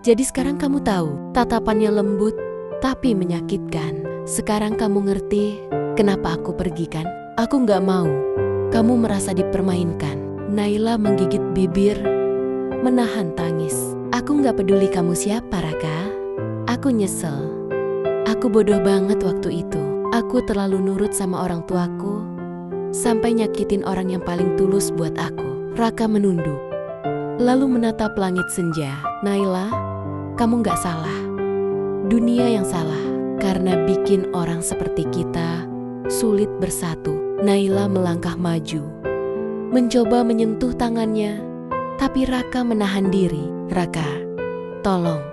"Jadi sekarang kamu tahu?" Tatapannya lembut tapi menyakitkan. "Sekarang kamu ngerti kenapa aku pergi kan? Aku gak mau kamu merasa dipermainkan." Naila menggigit bibir, menahan tangis. "Aku gak peduli kamu siapa, Raka. Aku nyesel. Aku bodoh banget waktu itu. Aku terlalu nurut sama orang tuaku, sampai nyakitin orang yang paling tulus buat aku." Raka menunduk, lalu menatap langit senja. "Naila, kamu gak salah. Dunia yang salah karena bikin orang seperti kita sulit bersatu." Naila melangkah maju, mencoba menyentuh tangannya, tapi Raka menahan diri. "Raka, tolong,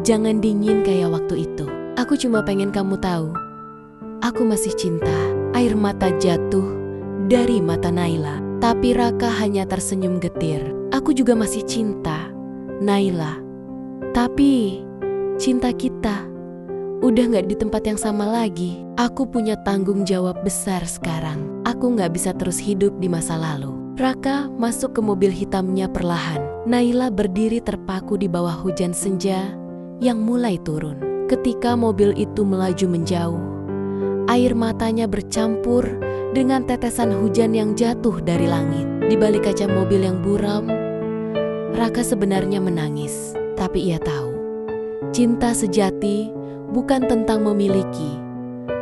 jangan dingin kayak waktu itu. Aku cuma pengen kamu tahu, aku masih cinta." Air mata jatuh dari mata Naila, tapi Raka hanya tersenyum getir. "Aku juga masih cinta, Naila. Tapi cinta kita udah gak di tempat yang sama lagi. Aku punya tanggung jawab besar sekarang. Aku gak bisa terus hidup di masa lalu." Raka masuk ke mobil hitamnya perlahan. Naila berdiri terpaku di bawah hujan senja yang mulai turun. Ketika mobil itu melaju menjauh, air matanya bercampur dengan tetesan hujan yang jatuh dari langit. Di balik kaca mobil yang buram, Raka sebenarnya menangis. Tapi ia tahu, cinta sejati bukan tentang memiliki,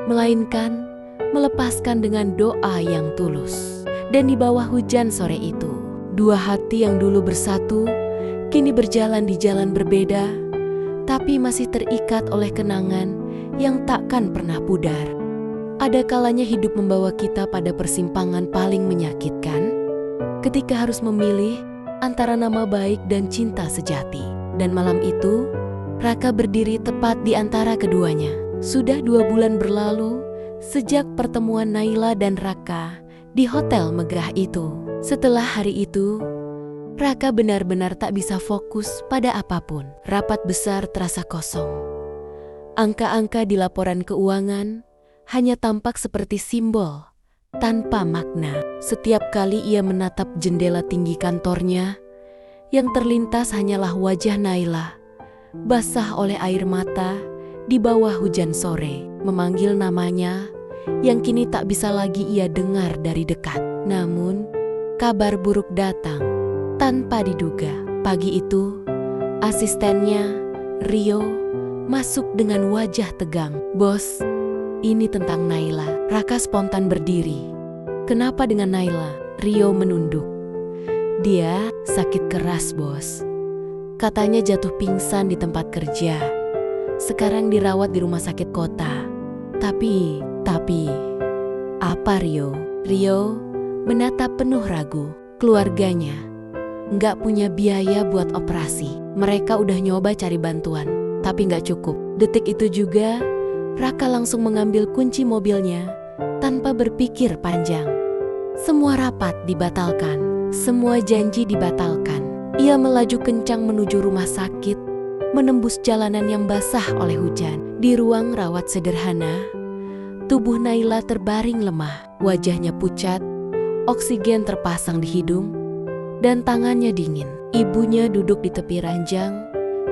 melainkan melepaskan dengan doa yang tulus. Dan di bawah hujan sore itu, dua hati yang dulu bersatu, kini berjalan di jalan berbeda, tapi masih terikat oleh kenangan yang takkan pernah pudar. Ada kalanya hidup membawa kita pada persimpangan paling menyakitkan, ketika harus memilih antara nama baik dan cinta sejati. Dan malam itu, Raka berdiri tepat di antara keduanya. Sudah 2 bulan berlalu sejak pertemuan Naila dan Raka di hotel megah itu. Setelah hari itu, Raka benar-benar tak bisa fokus pada apapun. Rapat besar terasa kosong. Angka-angka di laporan keuangan hanya tampak seperti simbol tanpa makna. Setiap kali ia menatap jendela tinggi kantornya, yang terlintas hanyalah wajah Naila, basah oleh air mata di bawah hujan sore, memanggil namanya yang kini tak bisa lagi ia dengar dari dekat. Namun, kabar buruk datang tanpa diduga. Pagi itu, asistennya, Rio, masuk dengan wajah tegang. "Bos, ini tentang Naila." Raka spontan berdiri. "Kenapa dengan Naila?" Rio menunduk. "Dia sakit keras, bos. Katanya jatuh pingsan di tempat kerja. Sekarang dirawat di rumah sakit kota. Tapi, apa Rio?" Rio menatap penuh ragu. "Keluarganya nggak punya biaya buat operasi. Mereka udah nyoba cari bantuan, tapi nggak cukup." Detik itu juga, Raka langsung mengambil kunci mobilnya tanpa berpikir panjang. Semua rapat dibatalkan, semua janji dibatalkan. Ia melaju kencang menuju rumah sakit, menembus jalanan yang basah oleh hujan. Di ruang rawat sederhana, tubuh Naila terbaring lemah, wajahnya pucat, oksigen terpasang di hidung, dan tangannya dingin. Ibunya duduk di tepi ranjang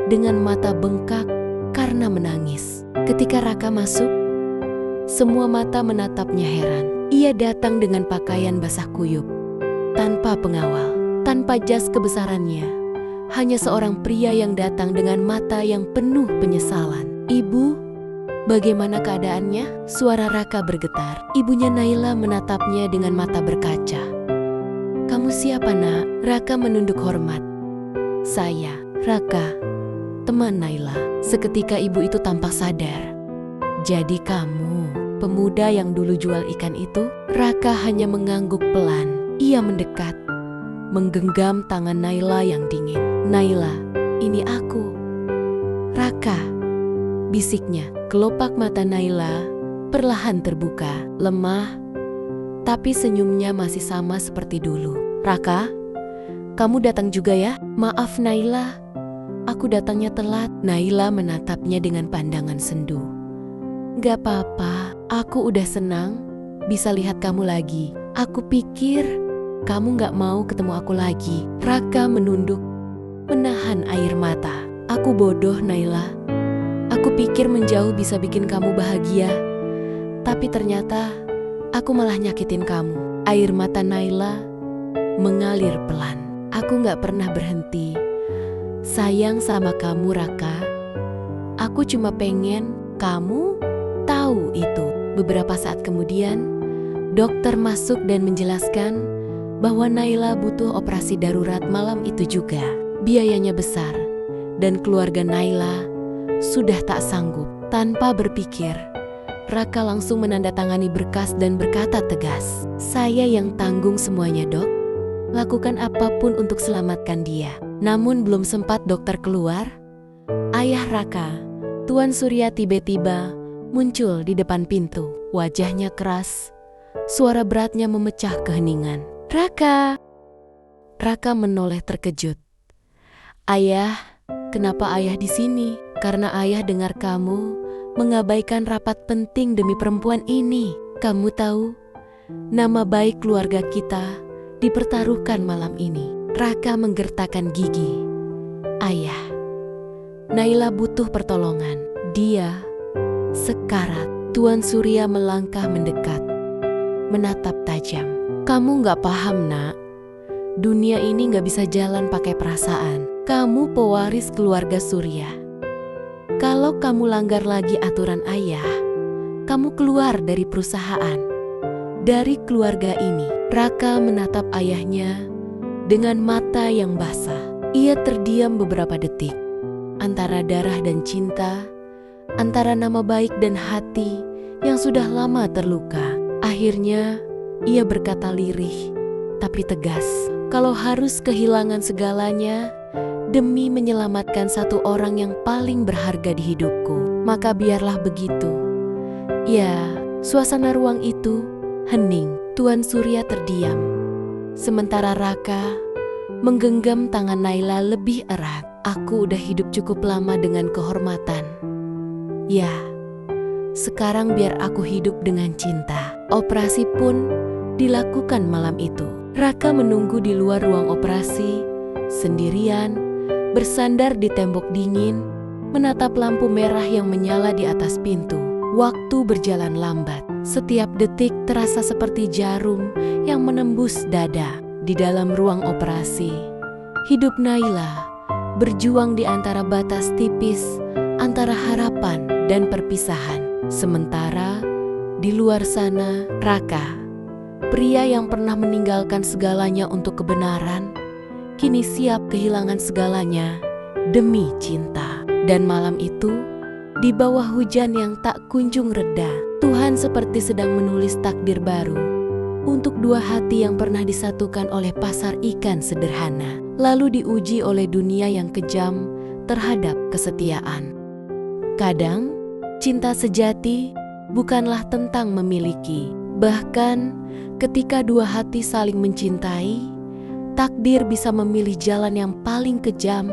dengan mata bengkak karena menangis. Ketika Raka masuk, semua mata menatapnya heran. Ia datang dengan pakaian basah kuyup, tanpa pengawal, tanpa jas kebesarannya. Hanya seorang pria yang datang dengan mata yang penuh penyesalan. "Ibu, bagaimana keadaannya?" Suara Raka bergetar. Ibunya Naila menatapnya dengan mata berkaca. "Kamu siapa, nak?" Raka menunduk hormat. "Saya, Raka, teman Naila." Seketika ibu itu tampak sadar. "Jadi kamu, pemuda yang dulu jual ikan itu?" Raka hanya mengangguk pelan. Ia mendekat, menggenggam tangan Naila yang dingin. "Naila, ini aku." "Raka," bisiknya. Kelopak mata Naila perlahan terbuka, lemah, tapi senyumnya masih sama seperti dulu. "Raka, kamu datang juga ya?" "Maaf Naila, aku datangnya telat." Naila menatapnya dengan pandangan sendu. "Gak apa-apa, aku udah senang bisa lihat kamu lagi. Aku pikir kamu gak mau ketemu aku lagi." Raka menunduk, menahan air mata. "Aku bodoh Naila. Aku pikir menjauh bisa bikin kamu bahagia. Tapi ternyata aku malah nyakitin kamu." Air mata Naila mengalir pelan. "Aku gak pernah berhenti sayang sama kamu Raka. Aku cuma pengen kamu tahu itu." Beberapa saat kemudian, dokter masuk dan menjelaskan bahwa Naila butuh operasi darurat malam itu juga. Biayanya besar, dan keluarga Naila sudah tak sanggup. Tanpa berpikir, Raka langsung menandatangani berkas dan berkata tegas, "Saya yang tanggung semuanya, Dok. Lakukan apapun untuk selamatkan dia." Namun belum sempat dokter keluar, ayah Raka, Tuan Surya, tiba-tiba muncul di depan pintu. Wajahnya keras, suara beratnya memecah keheningan. "Raka!" Raka menoleh terkejut. "Ayah, kenapa ayah di sini?" "Karena ayah dengar kamu mengabaikan rapat penting demi perempuan ini. Kamu tahu, nama baik keluarga kita dipertaruhkan malam ini." Raka menggertakkan gigi. "Ayah, Naila butuh pertolongan. Dia sekarat." Tuan Surya melangkah mendekat, menatap tajam. "Kamu gak paham, nak. Dunia ini gak bisa jalan pakai perasaan. Kamu pewaris keluarga Surya. Kalau Kalau kamu langgar lagi aturan ayah, kamu keluar dari perusahaan, dari keluarga ini. Raka menatap ayahnya dengan mata yang basah. Ia terdiam beberapa detik, antara darah dan cinta, antara nama baik dan hati yang sudah lama terluka. Akhirnya, ia berkata lirih, tapi tegas, kalau harus kehilangan segalanya demi menyelamatkan satu orang yang paling berharga di hidupku, maka biarlah begitu. Ya, suasana ruang itu hening. Tuan Surya terdiam, sementara Raka menggenggam tangan Naila lebih erat. Aku udah hidup cukup lama dengan kehormatan. Ya, sekarang biar aku hidup dengan cinta. Operasi pun dilakukan malam itu. Raka menunggu di luar ruang operasi, sendirian, bersandar di tembok dingin, menatap lampu merah yang menyala di atas pintu. Waktu berjalan lambat. Setiap detik terasa seperti jarum yang menembus dada. Di dalam ruang operasi, hidup Naila berjuang di antara batas tipis antara harapan dan perpisahan. Sementara di luar sana, Raka, pria yang pernah meninggalkan segalanya untuk kebenaran, kini siap kehilangan segalanya demi cinta. Dan malam itu, di bawah hujan yang tak kunjung reda, Tuhan seperti sedang menulis takdir baru untuk dua hati yang pernah disatukan oleh pasar ikan sederhana, lalu diuji oleh dunia yang kejam terhadap kesetiaan. Kadang, cinta sejati bukanlah tentang memiliki. Bahkan, ketika dua hati saling mencintai, takdir bisa memilih jalan yang paling kejam,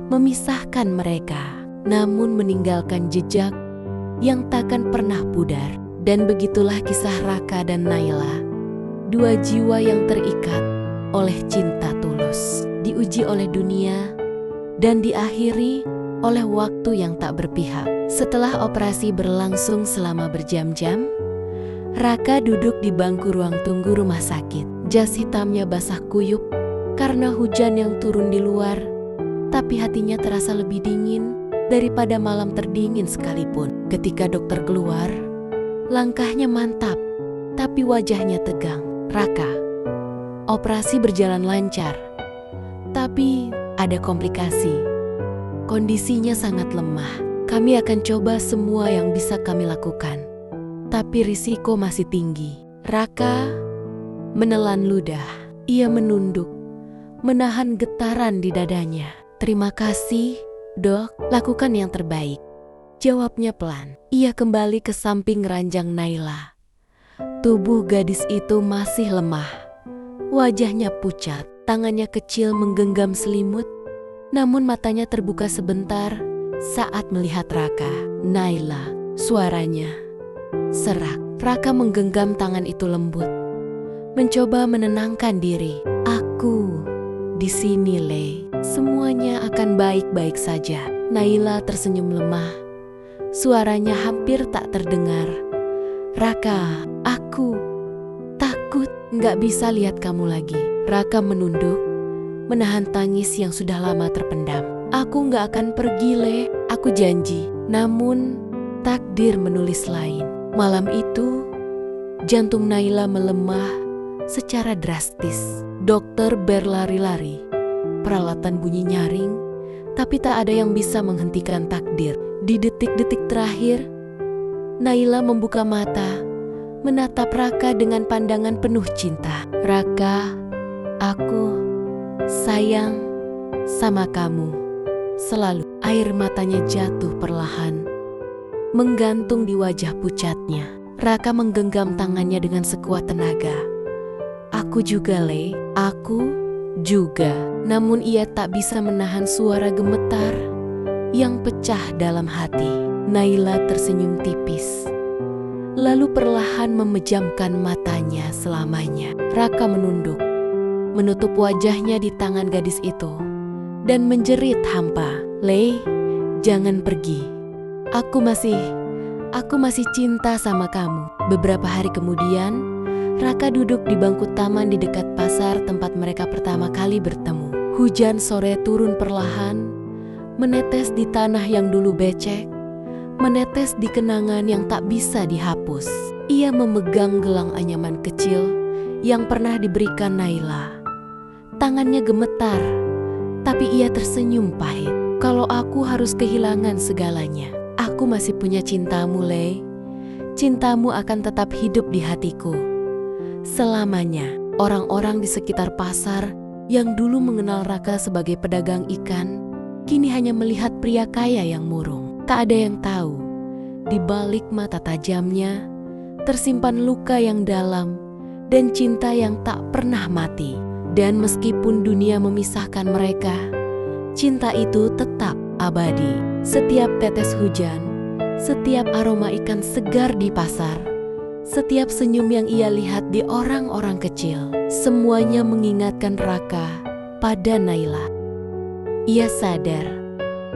memisahkan mereka, namun meninggalkan jejak yang takkan pernah pudar. Dan begitulah kisah Raka dan Naila, dua jiwa yang terikat oleh cinta tulus, diuji oleh dunia dan diakhiri oleh waktu yang tak berpihak. Setelah operasi berlangsung selama berjam-jam, Raka duduk di bangku ruang tunggu rumah sakit. Jas hitamnya basah kuyup karena hujan yang turun di luar, tapi hatinya terasa lebih dingin daripada malam terdingin sekalipun. Ketika dokter keluar, langkahnya mantap, tapi wajahnya tegang. Raka, operasi berjalan lancar, tapi ada komplikasi. Kondisinya sangat lemah. Kami akan coba semua yang bisa kami lakukan, tapi risiko masih tinggi. Raka menelan ludah. Ia menunduk, menahan getaran di dadanya. Terima kasih, dok, lakukan yang terbaik, jawabnya pelan. Ia kembali ke samping ranjang Naila. Tubuh gadis itu masih lemah. Wajahnya pucat, tangannya kecil menggenggam selimut, namun matanya terbuka sebentar saat melihat Raka. Naila, suaranya serak. Raka menggenggam tangan itu lembut, mencoba menenangkan diri. Aku di sini, Le. Semuanya akan baik-baik saja. Naila tersenyum lemah. Suaranya hampir tak terdengar. Raka, aku takut nggak bisa lihat kamu lagi. Raka menunduk, menahan tangis yang sudah lama terpendam. Aku nggak akan pergi, Le. Aku janji. Namun, takdir menulis lain. Malam itu, jantung Naila melemah secara drastis. Dokter berlari-lari. Peralatan bunyi nyaring, tapi tak ada yang bisa menghentikan takdir. Di detik-detik terakhir, Naila membuka mata, menatap Raka dengan pandangan penuh cinta. Raka, aku sayang sama kamu. Selalu. Air matanya jatuh perlahan, menggantung di wajah pucatnya. Raka menggenggam tangannya dengan sekuat tenaga. Aku juga, Le. Aku juga. Namun ia tak bisa menahan suara gemetar yang pecah dalam hati. Naila tersenyum tipis, lalu perlahan memejamkan matanya selamanya. Raka menunduk, menutup wajahnya di tangan gadis itu, dan menjerit hampa. Le, jangan pergi. Aku masih cinta sama kamu. Beberapa hari kemudian, Raka duduk di bangku taman di dekat pasar tempat mereka pertama kali bertemu. Hujan sore turun perlahan, menetes di tanah yang dulu becek, menetes di kenangan yang tak bisa dihapus. Ia memegang gelang anyaman kecil yang pernah diberikan Naila. Tangannya gemetar, tapi ia tersenyum pahit. Kalau aku harus kehilangan segalanya, aku masih punya cintamu, Lei. Cintamu akan tetap hidup di hatiku selamanya. Orang-orang di sekitar pasar yang dulu mengenal Raka sebagai pedagang ikan, kini hanya melihat pria kaya yang murung. Tak ada yang tahu, di balik mata tajamnya tersimpan luka yang dalam dan cinta yang tak pernah mati. Dan meskipun dunia memisahkan mereka, cinta itu tetap abadi. Setiap tetes hujan, setiap aroma ikan segar di pasar, setiap senyum yang ia lihat di orang-orang kecil, semuanya mengingatkan Raka pada Naila. Ia sadar,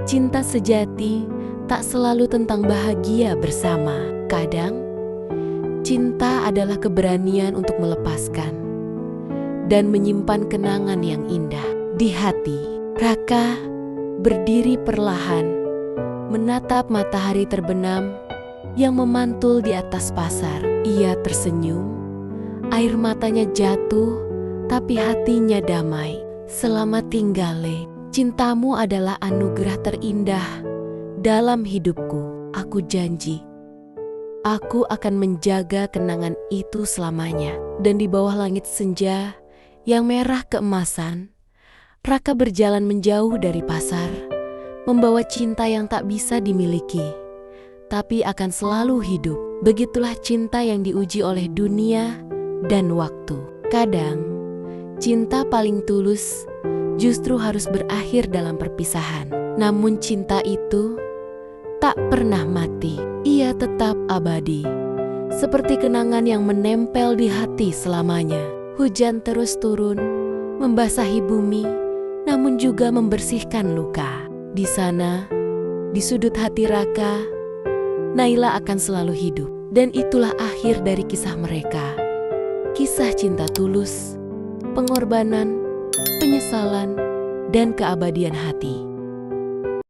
cinta sejati tak selalu tentang bahagia bersama. Kadang, cinta adalah keberanian untuk melepaskan dan menyimpan kenangan yang indah di hati. Raka berdiri perlahan, menatap matahari terbenam yang memantul di atas pasar. Ia tersenyum, air matanya jatuh, tapi hatinya damai. Selamat tinggal, Le. Cintamu adalah anugerah terindah dalam hidupku. Aku janji, aku akan menjaga kenangan itu selamanya. Dan di bawah langit senja yang merah keemasan, Raka berjalan menjauh dari pasar, membawa cinta yang tak bisa dimiliki, tapi akan selalu hidup. Begitulah cinta yang diuji oleh dunia dan waktu. Kadang, cinta paling tulus justru harus berakhir dalam perpisahan. Namun cinta itu tak pernah mati. Ia tetap abadi, seperti kenangan yang menempel di hati selamanya. Hujan terus turun, membasahi bumi, namun juga membersihkan luka. Di sana, di sudut hati Raka, Naila akan selalu hidup. Dan itulah akhir dari kisah mereka. Kisah cinta tulus, pengorbanan, penyesalan, dan keabadian hati.